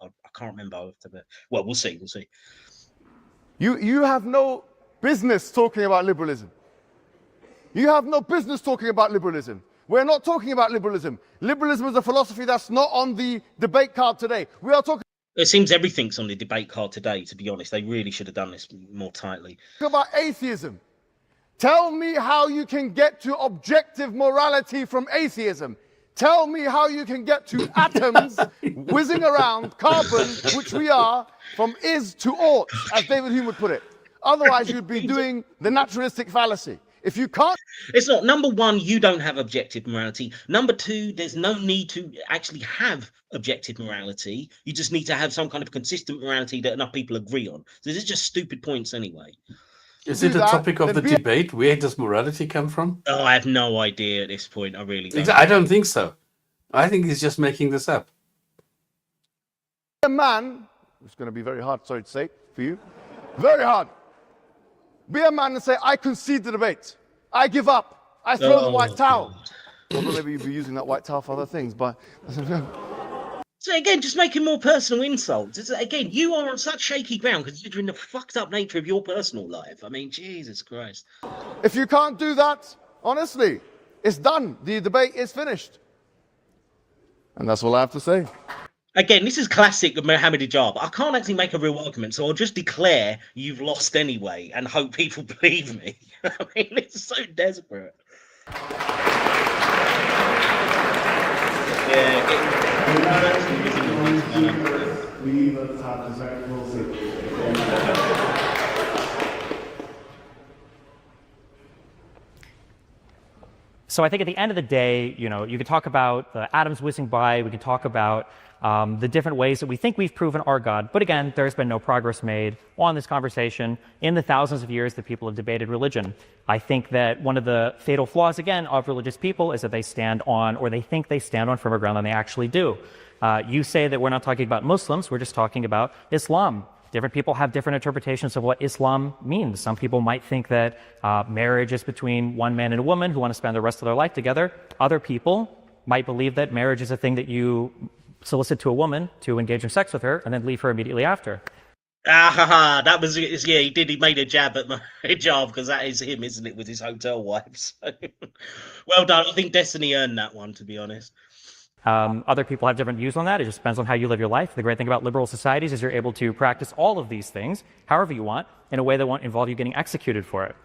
I can't remember. Well, we'll see. We'll see. You have no business talking about liberalism. You have no business talking about liberalism. We're not talking about liberalism. Liberalism is a philosophy that's not on the debate card today. We are talking... It seems everything's on the debate card today, to be honest. They really should have done this more tightly. About atheism. Tell me how you can get to objective morality from atheism. Tell me how you can get to atoms whizzing around, carbon, which we are, from is to ought, as David Hume would put it. Otherwise, you'd be doing the naturalistic fallacy. If you can't... It's not. Number one, you don't have objective morality. Number two, there's no need to actually have objective morality. You just need to have some kind of consistent morality that enough people agree on. So this is just stupid points anyway. Is it a topic of the debate? Where does morality come from? Oh, I have no idea at this point. I really don't. I don't think so. I think he's just making this up. A man, it's going to be very hard, sorry to say, for you. Very hard. Be a man and say, I concede the debate. I give up. I throw the white towel. Although maybe you'd be using that white towel for other things, but... So again, just making more personal insults. Again, you are on such shaky ground considering the fucked up nature of your personal life. I mean, Jesus Christ. If you can't do that, honestly, it's done. The debate is finished. And that's all I have to say. Again, this is classic Mohammed Hijab. I can't actually make a real argument, so I'll just declare you've lost anyway and hope people believe me. I mean, it's so desperate. So I think at the end of the day, you can talk about the atoms whizzing by, we can talk about the different ways that we think we've proven our God. But again, there's been no progress made on this conversation in the thousands of years that people have debated religion. I think that one of the fatal flaws, again, of religious people is that they stand on, or they think they stand on firmer ground than they actually do. You say that we're not talking about Muslims, we're just talking about Islam. Different people have different interpretations of what Islam means. Some people might think that marriage is between one man and a woman who want to spend the rest of their life together. Other people might believe that marriage is a thing that you solicit to a woman to engage in sex with her and then leave her immediately after. That was, yeah, he made a jab at my Hijab because that is him, isn't it, with his hotel wives. So, well done. I think Destiny earned that one, to be honest. Other people have different views on that. It just depends on how you live your life. The great thing about liberal societies is you're able to practice all of these things however you want in a way that won't involve you getting executed for it.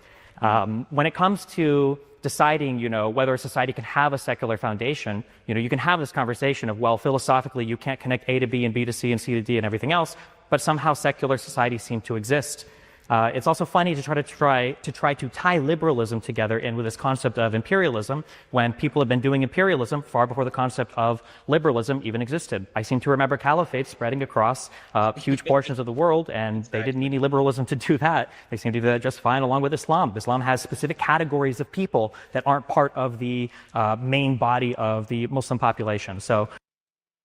When it comes to deciding, whether a society can have a secular foundation, you can have this conversation of, well, philosophically, you can't connect A to B and B to C and C to D and everything else, but somehow secular societies seem to exist. It's also funny to try to tie liberalism together in with this concept of imperialism when people have been doing imperialism far before the concept of liberalism even existed. I seem to remember caliphates spreading across huge portions of the world, and they didn't need any liberalism to do that. They seem to do that just fine along with Islam. Islam has specific categories of people that aren't part of the main body of the Muslim population. So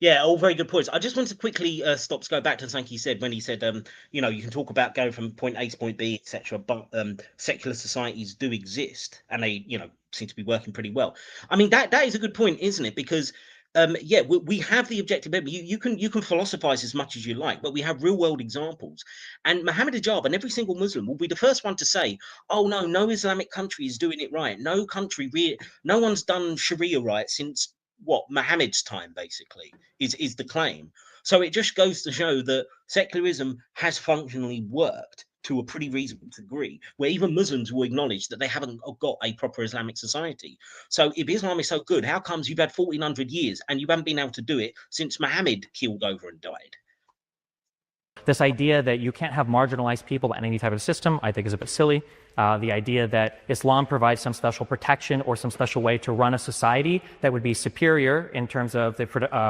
Yeah, all very good points. I just want to quickly stop to go back to something he said when he said, you know, you can talk about going from point A to point B, etc. But secular societies do exist, and they, you know, seem to be working pretty well. I mean, that is a good point, isn't it? Because yeah, we have the objective. You can philosophize as much as you like, but we have real world examples. And Mohammed Hijab and every single Muslim will be the first one to say, "Oh no, no Islamic country is doing it right. No country, no one's done Sharia right since." What Muhammad's time basically is the claim. So it just goes to show that secularism has functionally worked to a pretty reasonable degree, where even Muslims will acknowledge that they haven't got a proper Islamic society. So if Islam is so good, how comes you've had 1400 years and you haven't been able to do it since Muhammad killed over and died? This idea that you can't have marginalized people in any type of system, I think, is a bit silly. The idea that Islam provides some special protection or some special way to run a society that would be superior in terms of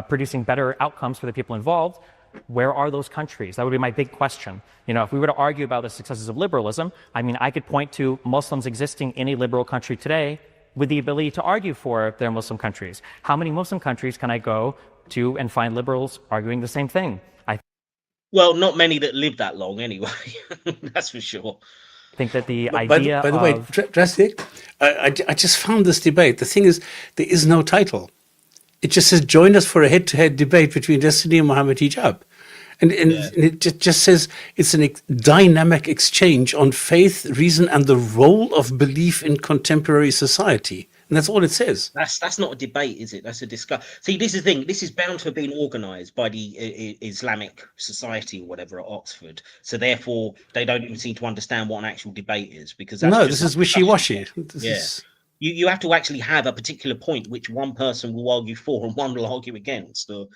producing better outcomes for the people involved. Where are those countries? That would be my big question. You know, if we were to argue about the successes of liberalism, I mean, I could point to Muslims existing in a liberal country today with the ability to argue for their Muslim countries. How many Muslim countries can I go to and find liberals arguing the same thing? Well, not many that live that long anyway. That's for sure. I think that the idea by the way, Drastic, I just found this debate. The thing is, there is no title. It just says, join us for a head-to-head debate between Destiny and Mohammed Hijab. And it just says it's a dynamic exchange on faith, reason, and the role of belief in contemporary society. And that's all it says. That's not a debate, is it? That's a discussion. See, this is the thing. This is bound to have been organised by the Islamic Society or whatever at Oxford. So therefore, they don't even seem to understand what an actual debate is, because that's this is wishy-washy. You have to actually have a particular point which one person will argue for and one will argue against. So,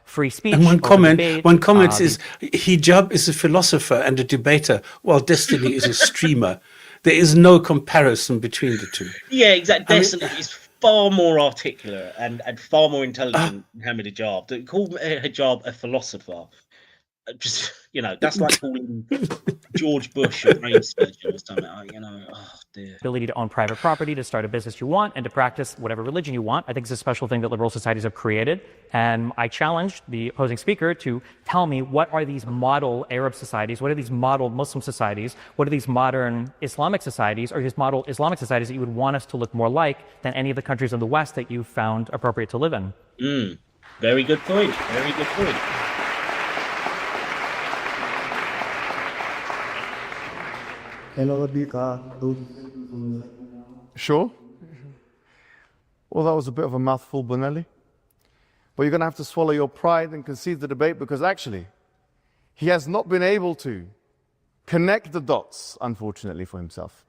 free speech. And one comment is Hijab is a philosopher and a debater, while Destiny is a streamer. There is no comparison between the two. Yeah, exactly. Destiny is far more articulate and far more intelligent than Mohammed Hijab. To call Hijab a philosopher, just, you know, that's like calling George Bush a brain surgeon or something. You know, oh dear. Ability to own private property, to start a business you want, and to practice whatever religion you want. I think it's a special thing that liberal societies have created. And I challenged the opposing speaker to tell me, what are these model Arab societies? What are these model Muslim societies? What are these modern Islamic societies, or these model Islamic societies that you would want us to look more like than any of the countries in the West that you found appropriate to live in? Very good point. Very good point. Sure. Well, that was a bit of a mouthful, Bonelli. But you're going to have to swallow your pride and concede the debate, because actually, he has not been able to connect the dots, unfortunately, for himself.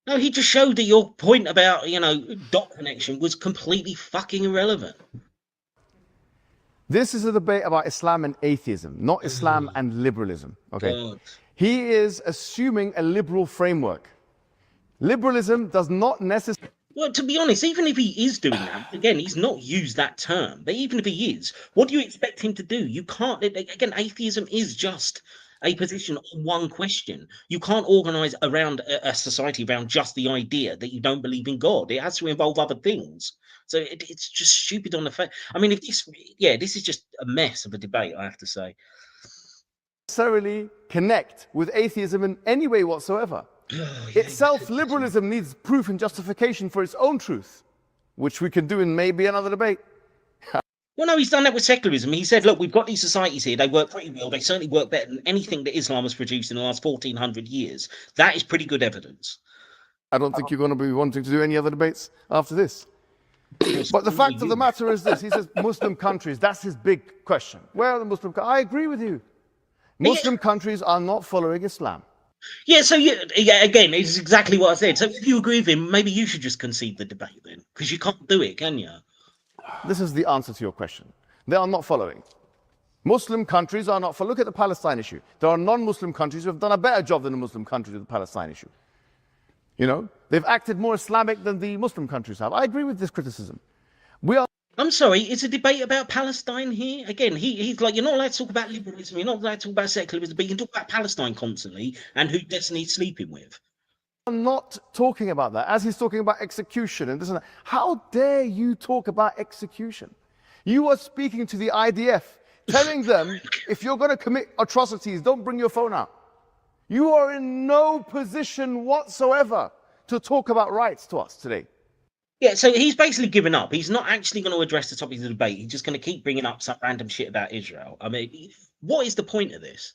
No, he just showed that your point about, you know, dot connection was completely fucking irrelevant. This is a debate about Islam and atheism, not Islam and liberalism. Okay. God. He is assuming a liberal framework. Liberalism does not necessarily... Well, to be honest, even if he is doing that, again, he's not used that term. But even if he is, what do you expect him to do? You can't, again, atheism is just a position on one question. You can't organize around a society around just the idea that you don't believe in God. It has to involve other things. So it's just stupid on the face. I mean, if this, this is just a mess of a debate, I have to say. Necessarily connect with atheism in any way whatsoever. Liberalism needs proof and justification for its own truth, which we can do in maybe another debate. Well, no, he's done that with secularism. He said, look, we've got these societies here. They work pretty well. They certainly work better than anything that Islam has produced in the last 1400 years. That is pretty good evidence. I don't think you're going to be wanting to do any other debates after this. But the fact of the matter is this. He says Muslim countries. That's his big question. Where are the Muslim countries? I agree with you. Muslim countries are not following Islam. Yeah, so again, it's exactly what I said. So if you agree with him, maybe you should just concede the debate then, because you can't do it, can you? This is the answer to your question. They are not following. Muslim countries are not following. Look at the Palestine issue. There are non-Muslim countries who have done a better job than the Muslim countries with the Palestine issue. You know, they've acted more Islamic than the Muslim countries have. I agree with this criticism. I'm sorry, it's a debate about Palestine here. Again, he's like, you're not allowed to talk about liberalism, you're not allowed to talk about secularism, but you can talk about Palestine constantly and who Destiny's sleeping with. I'm not talking about that, as he's talking about execution and this and that. How dare you talk about execution? You are speaking to the IDF, telling them, if you're going to commit atrocities, don't bring your phone out. You are in no position whatsoever to talk about rights to us today. Yeah, so he's basically given up. He's not actually going to address the topic of the debate. He's just going to keep bringing up some random shit about Israel. I mean, what is the point of this?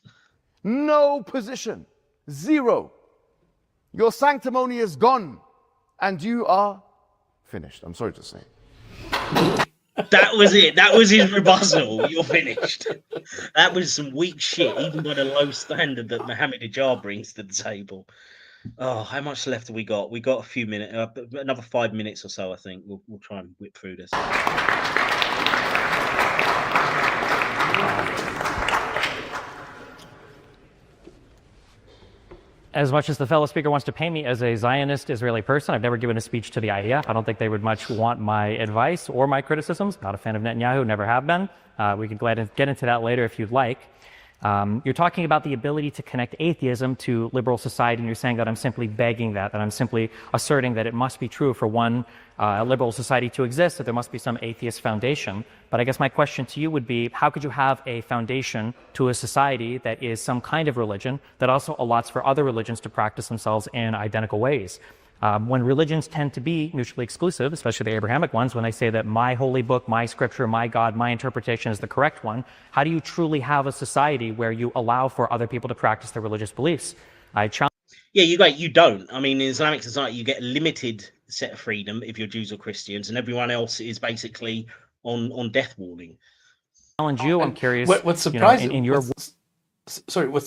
No position. Zero. Your sanctimony is gone. And you are finished. I'm sorry to say. That was it. That was his rebuttal. You're finished. That was some weak shit, even by the low standard that Mohammed Hijab brings to the table. Oh, how much left have we got? We got a few minutes, another 5 minutes or so, I think. We'll try and whip through this. As much as the fellow speaker wants to paint me as a Zionist Israeli person, I've never given a speech to the IDF. I don't think they would much want my advice or my criticisms. Not a fan of Netanyahu, never have been. We can get into that later if you'd like. You're talking about the ability to connect atheism to liberal society, and you're saying that I'm simply begging that I'm simply asserting that it must be true for one liberal society to exist, that there must be some atheist foundation. But I guess my question to you would be, how could you have a foundation to a society that is some kind of religion that also allots for other religions to practice themselves in identical ways? When religions tend to be mutually exclusive, especially the Abrahamic ones, when they say that my holy book, my scripture, my God, my interpretation is the correct one, how do you truly have a society where you allow for other people to practice their religious beliefs? Yeah, you don't. I mean, in Islamic society, you get a limited set of freedom if you're Jews or Christians, and everyone else is basically on death warning. Challenge you, I'm curious. What surprises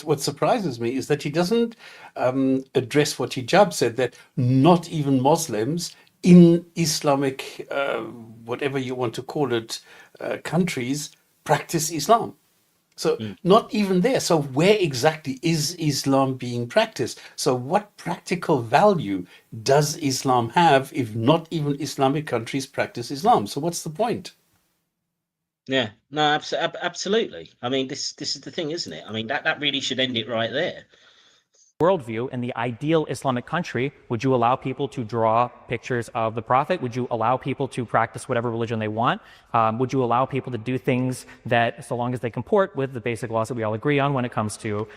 what surprises me is that he doesn't address what Hijab said, that not even Muslims in Islamic, whatever you want to call it, countries practice Islam. So not even there. So where exactly is Islam being practiced? So what practical value does Islam have if not even Islamic countries practice Islam? So what's the point? Yeah, no, absolutely. I mean, this is the thing, isn't it? I mean, that really should end it right there. Worldview, in the ideal Islamic country, would you allow people to draw pictures of the Prophet? Would you allow people to practice whatever religion they want? Would you allow people to do things that, so long as they comport with the basic laws that we all agree on when it comes to,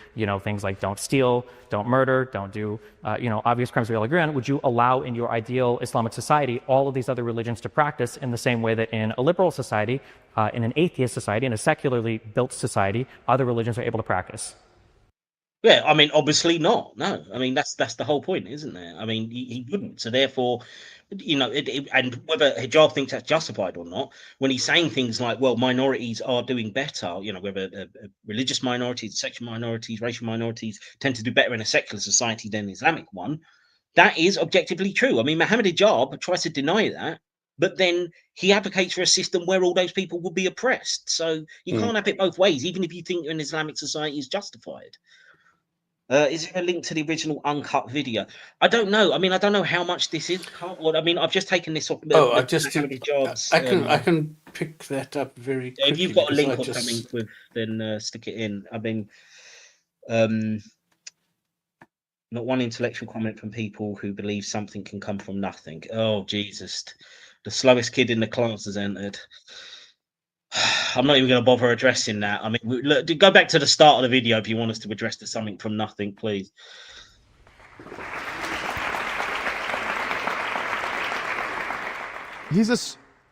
things like don't steal, don't murder, don't do, obvious crimes we all agree on? Would you allow in your ideal Islamic society all of these other religions to practice in the same way that in a liberal society, in an atheist society, in a secularly built society, other religions are able to practice? Yeah, I mean, obviously not. No, I mean that's the whole point, isn't there? I mean, he wouldn't. So therefore, and whether Hijab thinks that's justified or not, when he's saying things like, "Well, minorities are doing better," whether religious minorities, sexual minorities, racial minorities tend to do better in a secular society than the Islamic one, that is objectively true. I mean, Mohammed Hijab tries to deny that, but then he advocates for a system where all those people will be oppressed. So you can't have it both ways, even if you think an Islamic society is justified. Is there a link to the original uncut video? I don't know. I mean, I don't know how much this is. I mean, I've just taken this off. I can pick that up very quickly. If you've got a link or something with, then stick it in. I mean, not one intellectual comment from people who believe something can come from nothing. Oh, Jesus. The slowest kid in the class has entered. I'm not even going to bother addressing that. I mean, look, go back to the start of the video if you want us to address the something from nothing, please.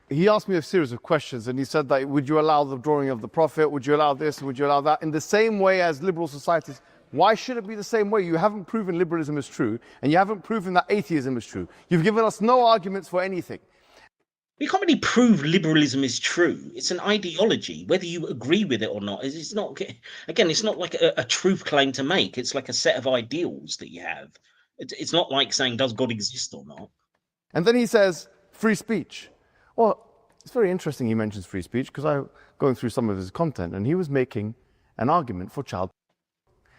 He asked me a series of questions, and he said that, would you allow the drawing of the Prophet? Would you allow this? Would you allow that? In the same way as liberal societies. Why should it be the same way? You haven't proven liberalism is true, and you haven't proven that atheism is true. You've given us no arguments for anything. We can't really prove liberalism is true. It's an ideology, whether you agree with it or not. It's not, again, it's not like a truth claim to make. It's like a set of ideals that you have. It's not like saying, does God exist or not? And then he says, free speech. Well, it's very interesting he mentions free speech, because I'm going through some of his content, and he was making an argument for child.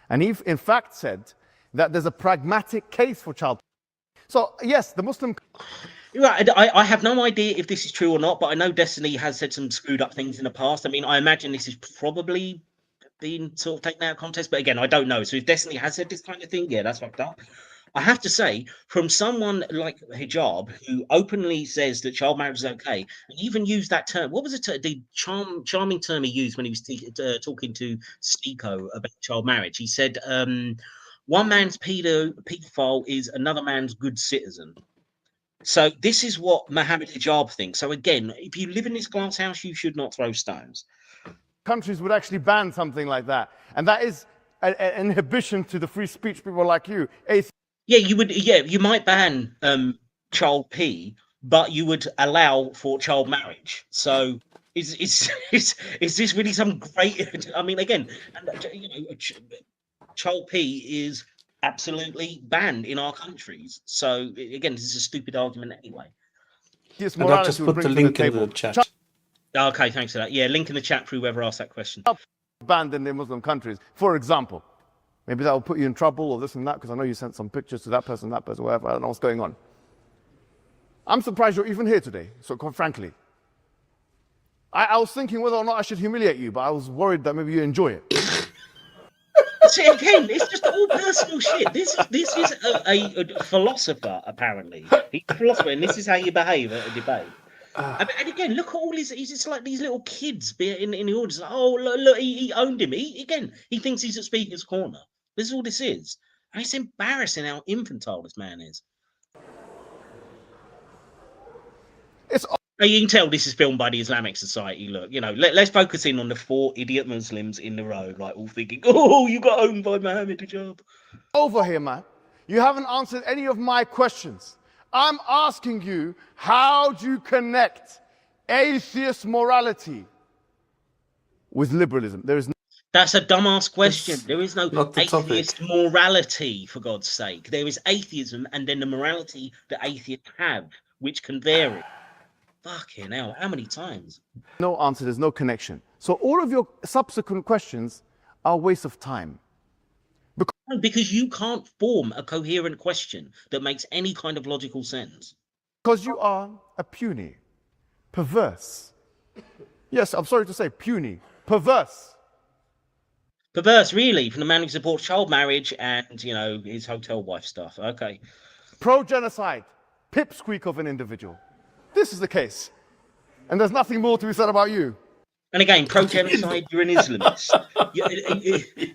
And he, in fact, said that there's a pragmatic case for child. So, yes, the Muslim... Right, I have no idea if this is true or not, but I know Destiny has said some screwed up things in the past. I mean, I imagine this is probably been sort of taken out of context, but again, I don't know. So if Destiny has said this kind of thing, yeah, that's fucked up. I have to say, from someone like Hijab, who openly says that child marriage is okay, and even used that term. What was the charming term he used when he was talking to Stiko about child marriage? He said, "One man's pedophile is another man's good citizen." So this is what Mohammed Hijab thinks. So again, if you live in this glass house, you should not throw stones. Countries would actually ban something like that. And that is an inhibition to the free speech people like you. Yeah, you would. Yeah, you might ban child P, but you would allow for child marriage. So is this really some great? I mean, again, child P is absolutely banned in our countries. So again, this is a stupid argument anyway. And I'll just put the link in the chat. Okay, thanks for that. Yeah, link in the chat for whoever asked that question. Banned in the Muslim countries, for example. Maybe that will put you in trouble or this and that, because I know you sent some pictures to that person, whatever. I don't know what's going on. I'm surprised you're even here today, so quite frankly. I was thinking whether or not I should humiliate you, but I was worried that maybe you enjoy it. See, again, it's just all personal shit. This is a philosopher, apparently. He's a philosopher, and this is how you behave at a debate. I mean, and again, look at all his. It's like these little kids in the audience. Like, oh, look, he owned him. He thinks he's at Speaker's Corner. This is all this is. And it's embarrassing how infantile this man is. You can tell this is filmed by the Islamic Society. Look, let's focus in on the 4 idiot Muslims in the row, like all thinking, oh, you got owned by Mohammed Hijab. Over here, man. You haven't answered any of my questions. I'm asking you, how do you connect atheist morality with liberalism? There is no. That's a dumbass question. There is no atheist morality, for God's sake. There is atheism and then the morality that atheists have, which can vary. Fucking hell, how many times? No answer, there's no connection. So all of your subsequent questions are a waste of time. Because you can't form a coherent question that makes any kind of logical sense. Because you are a puny, perverse. Yes, I'm sorry to say, puny, perverse. Perverse, really, from the man who supports child marriage and, his hotel wife stuff. Okay. Pro-genocide, pipsqueak of an individual. This is the case. And there's nothing more to be said about you. And again, pro-genocide, you're an Islamist.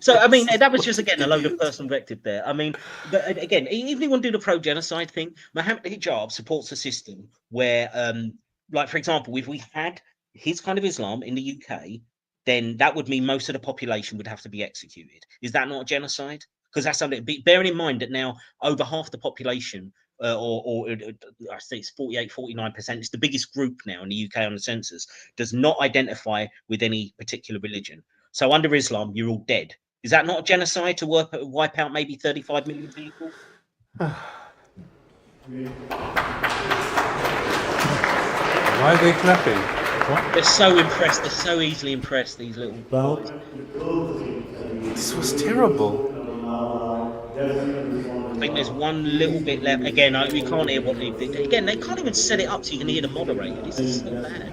So, I mean, that was just, again, a load of personal invective there. I mean, but again, even if you want to do the pro-genocide thing, Mohammed Hijab supports a system where, like, for example, if we had his kind of Islam in the UK, then that would mean most of the population would have to be executed. Is that not a genocide? Because that's something, bearing in mind that now over half the population, or I say it's 48, 49%, it's the biggest group now in the UK on the census, does not identify with any particular religion. So under Islam, you're all dead. Is that not a genocide to wipe out maybe 35 million people? Why are they clapping? What? They're so impressed. They're so easily impressed, these little boys. This was terrible. I think there's one little bit left. Again, we can't hear what they did. Again, they can't even set it up so you can hear the moderator. This is so bad.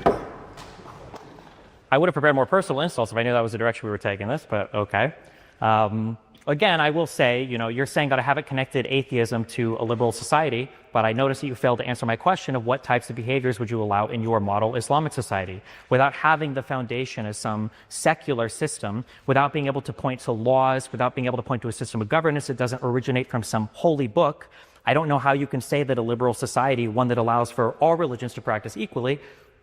I would have prepared more personal insults if I knew that was the direction we were taking this, but okay. Again, I will say, you're saying that I haven't connected atheism to a liberal society, but I notice that you failed to answer my question of what types of behaviors would you allow in your model Islamic society without having the foundation as some secular system, without being able to point to laws, without being able to point to a system of governance that doesn't originate from some holy book. I don't know how you can say that a liberal society, one that allows for all religions to practice equally,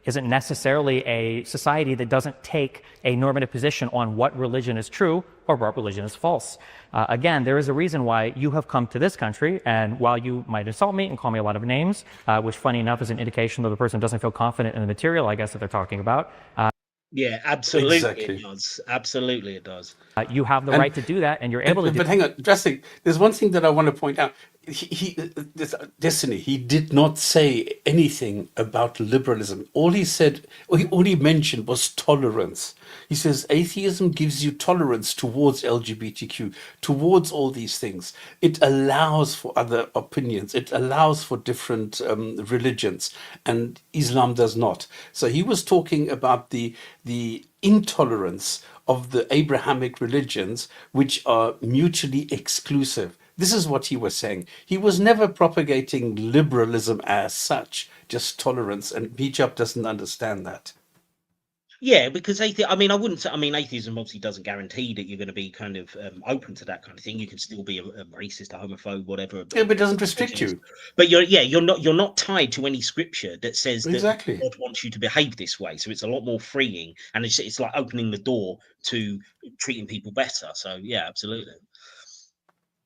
isn't necessarily a society that doesn't take a normative position on what religion is true or what religion is false. Again, there is a reason why you have come to this country, and while you might insult me and call me a lot of names, which funny enough is an indication that the person doesn't feel confident in the material, I guess, that they're talking about. Yeah, absolutely Exactly. It does. Absolutely it does. You have the right to do that, and you're able to do But hang on, Drastic, there's one thing that I want to point out. Destiny, he did not say anything about liberalism. All he mentioned was tolerance. He says atheism gives you tolerance towards LGBTQ, towards all these things. It allows for other opinions. It allows for different religions, and Islam does not. So he was talking about the intolerance of the Abrahamic religions, which are mutually exclusive. This is what he was saying. He was never propagating liberalism as such, just tolerance, and Hijab doesn't understand that. Yeah, because I mean, I wouldn't say, I mean, atheism obviously doesn't guarantee that you're going to be kind of open to that kind of thing. You can still be a racist, a homophobe, whatever. Yeah, but it doesn't restrict you. But you're not tied to any scripture that says that Exactly. God wants you to behave this way. So it's a lot more freeing, and it's like opening the door to treating people better. So yeah, absolutely.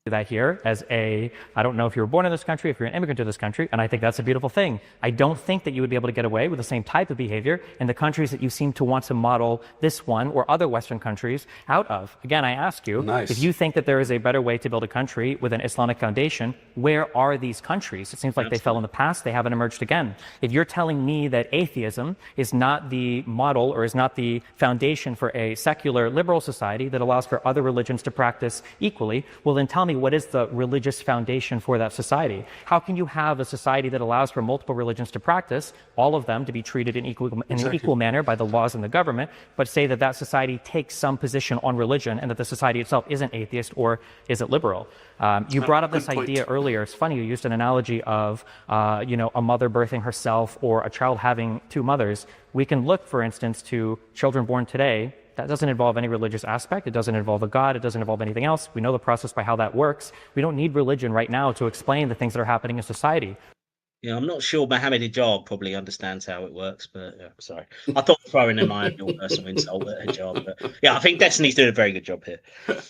That here as I don't know if you were born in this country, if you're an immigrant to this country, and I think that's a beautiful thing. I don't think that you would be able to get away with the same type of behavior in the countries that you seem to want to model this one or other Western countries out of. Again, I ask you, if you think that there is a better way to build a country with an Islamic foundation, where are these countries? It seems like they fell in the past, they haven't emerged again. If you're telling me that atheism is not the model or is not the foundation for a secular liberal society that allows for other religions to practice equally, well then tell me, what is the religious foundation for that society? How can you have a society that allows for multiple religions to practice, all of them to be treated in an equal manner by the laws and the government, but say that that society takes some position on religion and that the society itself isn't atheist or isn't liberal? You brought up this idea earlier. It's funny, you used an analogy of a mother birthing herself or a child having two mothers. We can look, for instance, to children born today. That doesn't involve any religious aspect. It doesn't involve a God. It doesn't involve anything else. We know the process by how that works. We don't need religion right now to explain the things that are happening in society. Yeah, I'm not sure Mohammed Hijab probably understands how it works, but yeah, sorry. I thought throwing in my own personal insult at Hijab, but yeah, I think Destiny's doing a very good job here.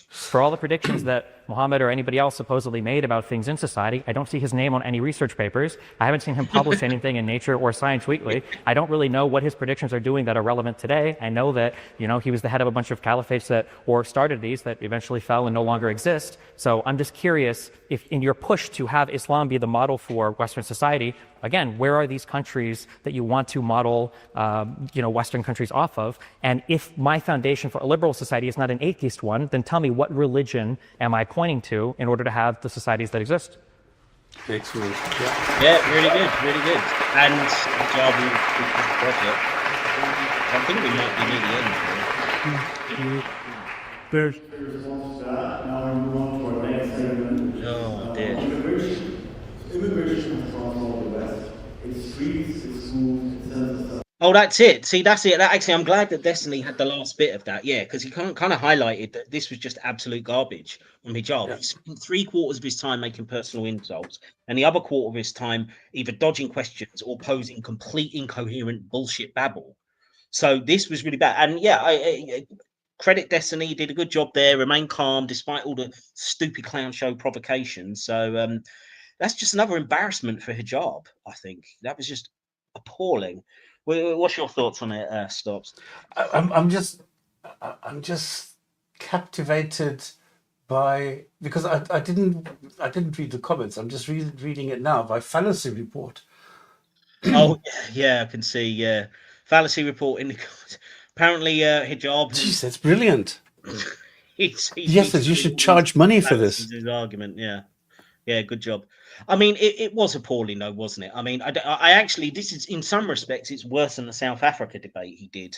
For all the predictions that Mohammed or anybody else supposedly made about things in society, I don't see his name on any research papers. I haven't seen him publish anything in Nature or Science Weekly. I don't really know what his predictions are doing that are relevant today. I know that, he was the head of a bunch of caliphates or started these that eventually fell and no longer exist. So I'm just curious if in your push to have Islam be the model for Western society, again, where are these countries that you want to model, Western countries off of? And if my foundation for a liberal society is not an atheist one, then tell me, what religion am I pointing to in order to have the societies that exist? Excellent. Yeah, really good, really good. And Hijab will project. I think we might be near the end. There's response to that. Now we move on to our next segment. Oh dear. Immigration has transformed the West. Its streets, its schools, its census. Oh, that's it. See, that's it. Actually, I'm glad that Destiny had the last bit of that. Yeah, because he kind of highlighted that this was just absolute garbage on Hijab. He spent 3/4 of his time making personal insults, and the other quarter of his time either dodging questions or posing complete incoherent bullshit babble. So this was really bad. And yeah, I credit Destiny, did a good job there. Remain calm despite all the stupid clown show provocations. So that's just another embarrassment for Hijab. I think that was just appalling. What's your thoughts on it, Stops? I'm just captivated by, because I didn't read the comments. I'm just reading it now by Fallacy Report. Oh yeah, I can see. Yeah, Fallacy Report in the comments. Apparently, Hijab. Jeez, that's brilliant. Yes, you should charge money for this. His argument, yeah, good job. I mean, it was appalling, though, wasn't it? I mean, I actually, this is, in some respects, it's worse than the South Africa debate he did.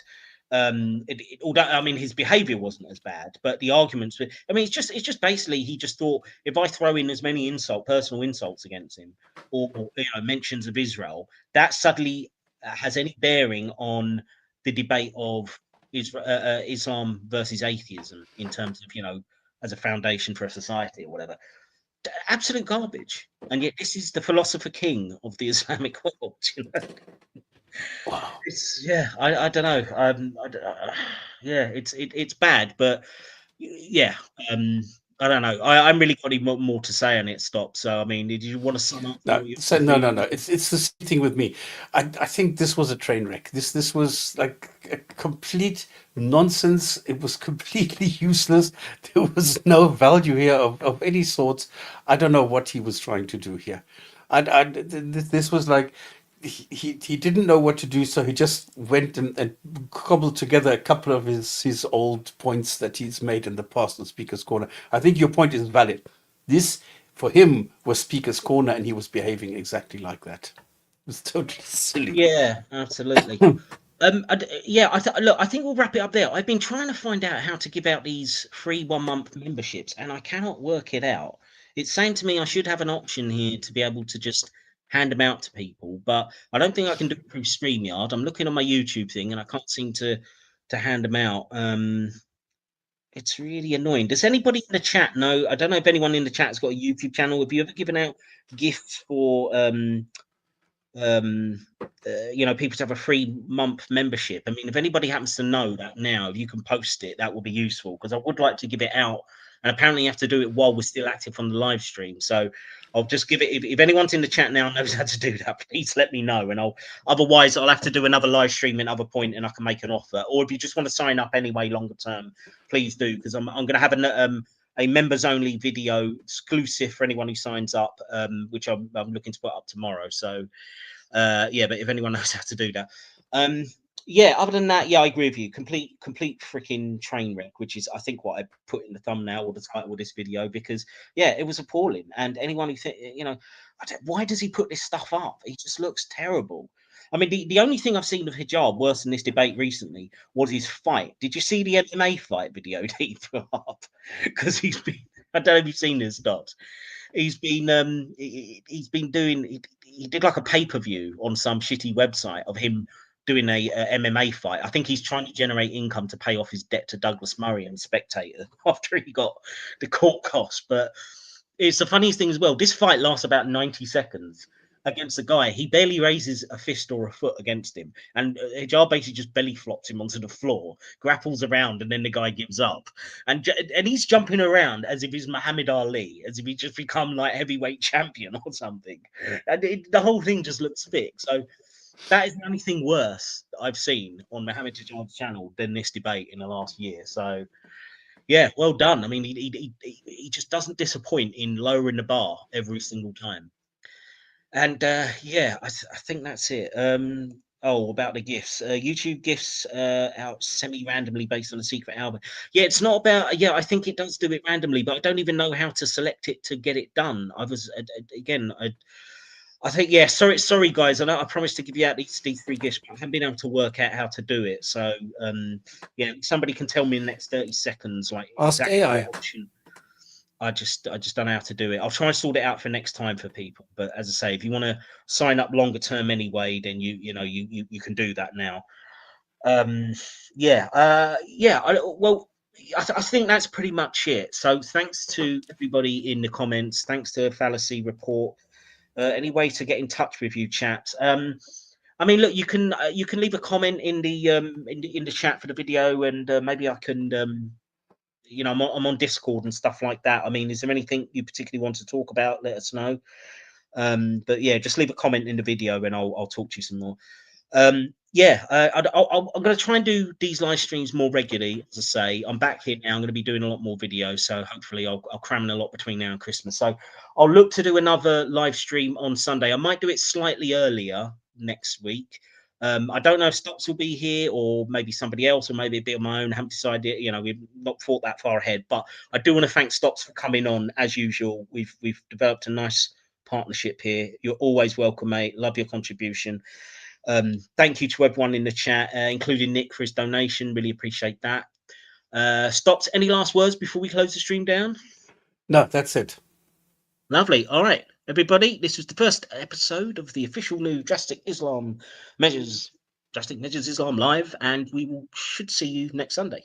Although, I mean, his behaviour wasn't as bad, but the arguments. I mean, it's just basically he just thought, if I throw in as many personal insults against him, or mentions of Israel, that suddenly has any bearing on the debate of Islam versus atheism in terms of as a foundation for a society or whatever. Absolute garbage, and yet this is the philosopher king of the Islamic world. Wow. I don't know. It's bad, but yeah, I don't know. I'm really got any more to say on it. Stop. So I mean, did you want to sum up? No. It's the same thing with me. I think this was a train wreck. This was like a complete nonsense. It was completely useless. There was no value here of any sort. I don't know what he was trying to do here. This was like he didn't know what to do, so he just went and cobbled together a couple of his old points that he's made in the past on Speaker's Corner. I think your point is valid. This, for him, was Speaker's Corner, and he was behaving exactly like that. It was totally silly. Yeah, absolutely. I think we'll wrap it up there. I've been trying to find out how to give out these free 1 month memberships, and I cannot work it out. It's saying to me I should have an option here to be able to just hand them out to people, but I don't think I can do it through StreamYard. I'm looking on my YouTube thing and I can't seem to hand them out. It's really annoying. Does anybody in the chat know? I don't know if anyone in the chat has got a YouTube channel. Have you ever given out gifts for you know, people to have a free month membership? I mean, if anybody happens to know that now, if you can post it, that would be useful, because I would like to give it out. And apparently you have to do it while we're still active on the live stream. So I'll just give it, if anyone's in the chat now knows how to do that, please let me know. And otherwise I'll have to do another live stream at another point and I can make an offer. Or if you just want to sign up anyway longer term, please do, because I'm going to have a members only video exclusive for anyone who signs up, which I'm looking to put up tomorrow. So yeah, but if anyone knows how to do that, yeah, other than that, yeah, I agree with you. Complete freaking train wreck, which is I think what I put in the thumbnail or the title of this video, because yeah, it was appalling. And anyone who you know, why does he put this stuff up? He just looks terrible. I mean, the only thing I've seen of Hijab worse than this debate recently was his fight. Did you see the MMA fight video that he put up? Because he's been, I don't know if you've seen this, Dots. He's been doing, he did like a pay-per-view on some shitty website of him doing a MMA fight. I think he's trying to generate income to pay off his debt to Douglas Murray and Spectator after he got the court costs. But it's the funniest thing as well. This fight lasts about 90 seconds against a guy. He barely raises a fist or a foot against him. And Hijab basically just belly flops him onto the floor, grapples around, and then the guy gives up. And he's jumping around as if he's Muhammad Ali, as if he's just become like heavyweight champion or something. And the whole thing just looks fake. So that is the only thing worse that I've seen on Mohammed Hijab's channel than this debate in the last year. So yeah, well done. I mean, he just doesn't disappoint in lowering the bar every single time. And yeah, I think that's it. Oh, about the gifts. YouTube gifts out semi-randomly based on a secret album. Yeah, it's not about. Yeah, I think it does do it randomly, but I don't even know how to select it to get it done. I was again. I think, yeah, sorry guys. I know I promised to give you out these 3 gifts, but I haven't been able to work out how to do it. So yeah, somebody can tell me in the next 30 seconds, like Ask exactly AI. what option. I just don't know how to do it. I'll try and sort it out for next time for people. But as I say, if you want to sign up longer term anyway, then you know you can do that now. Yeah. Well, I think that's pretty much it. So thanks to everybody in the comments. Thanks to Fallacy Report. Any way to get in touch with you, chat? I mean, look, you can leave a comment in the chat for the video, and maybe I can, you know, I'm on Discord and stuff like that. I mean, is there anything you particularly want to talk about? Let us know. But yeah, just leave a comment in the video, and I'll talk to you some more. Yeah, I'm going to try and do these live streams more regularly. As I say, I'm back here now. I'm going to be doing a lot more videos, so hopefully I'll cram in a lot between now and Christmas. So I'll look to do another live stream on Sunday. I might do it slightly earlier next week. I don't know if Stocks will be here or maybe somebody else or maybe a bit of my own. I haven't decided, you know, we've not thought that far ahead, but I do want to thank Stocks for coming on as usual. We've developed a nice partnership here. You're always welcome, mate. Love your contribution. Thank you to everyone in the chat, including Nick for his donation. Really appreciate that. Stops, any last words before we close the stream down? No, that's it. Lovely. All right, everybody. This was the first episode of the official new Drastic Measures Islam Live, and we should see you next Sunday.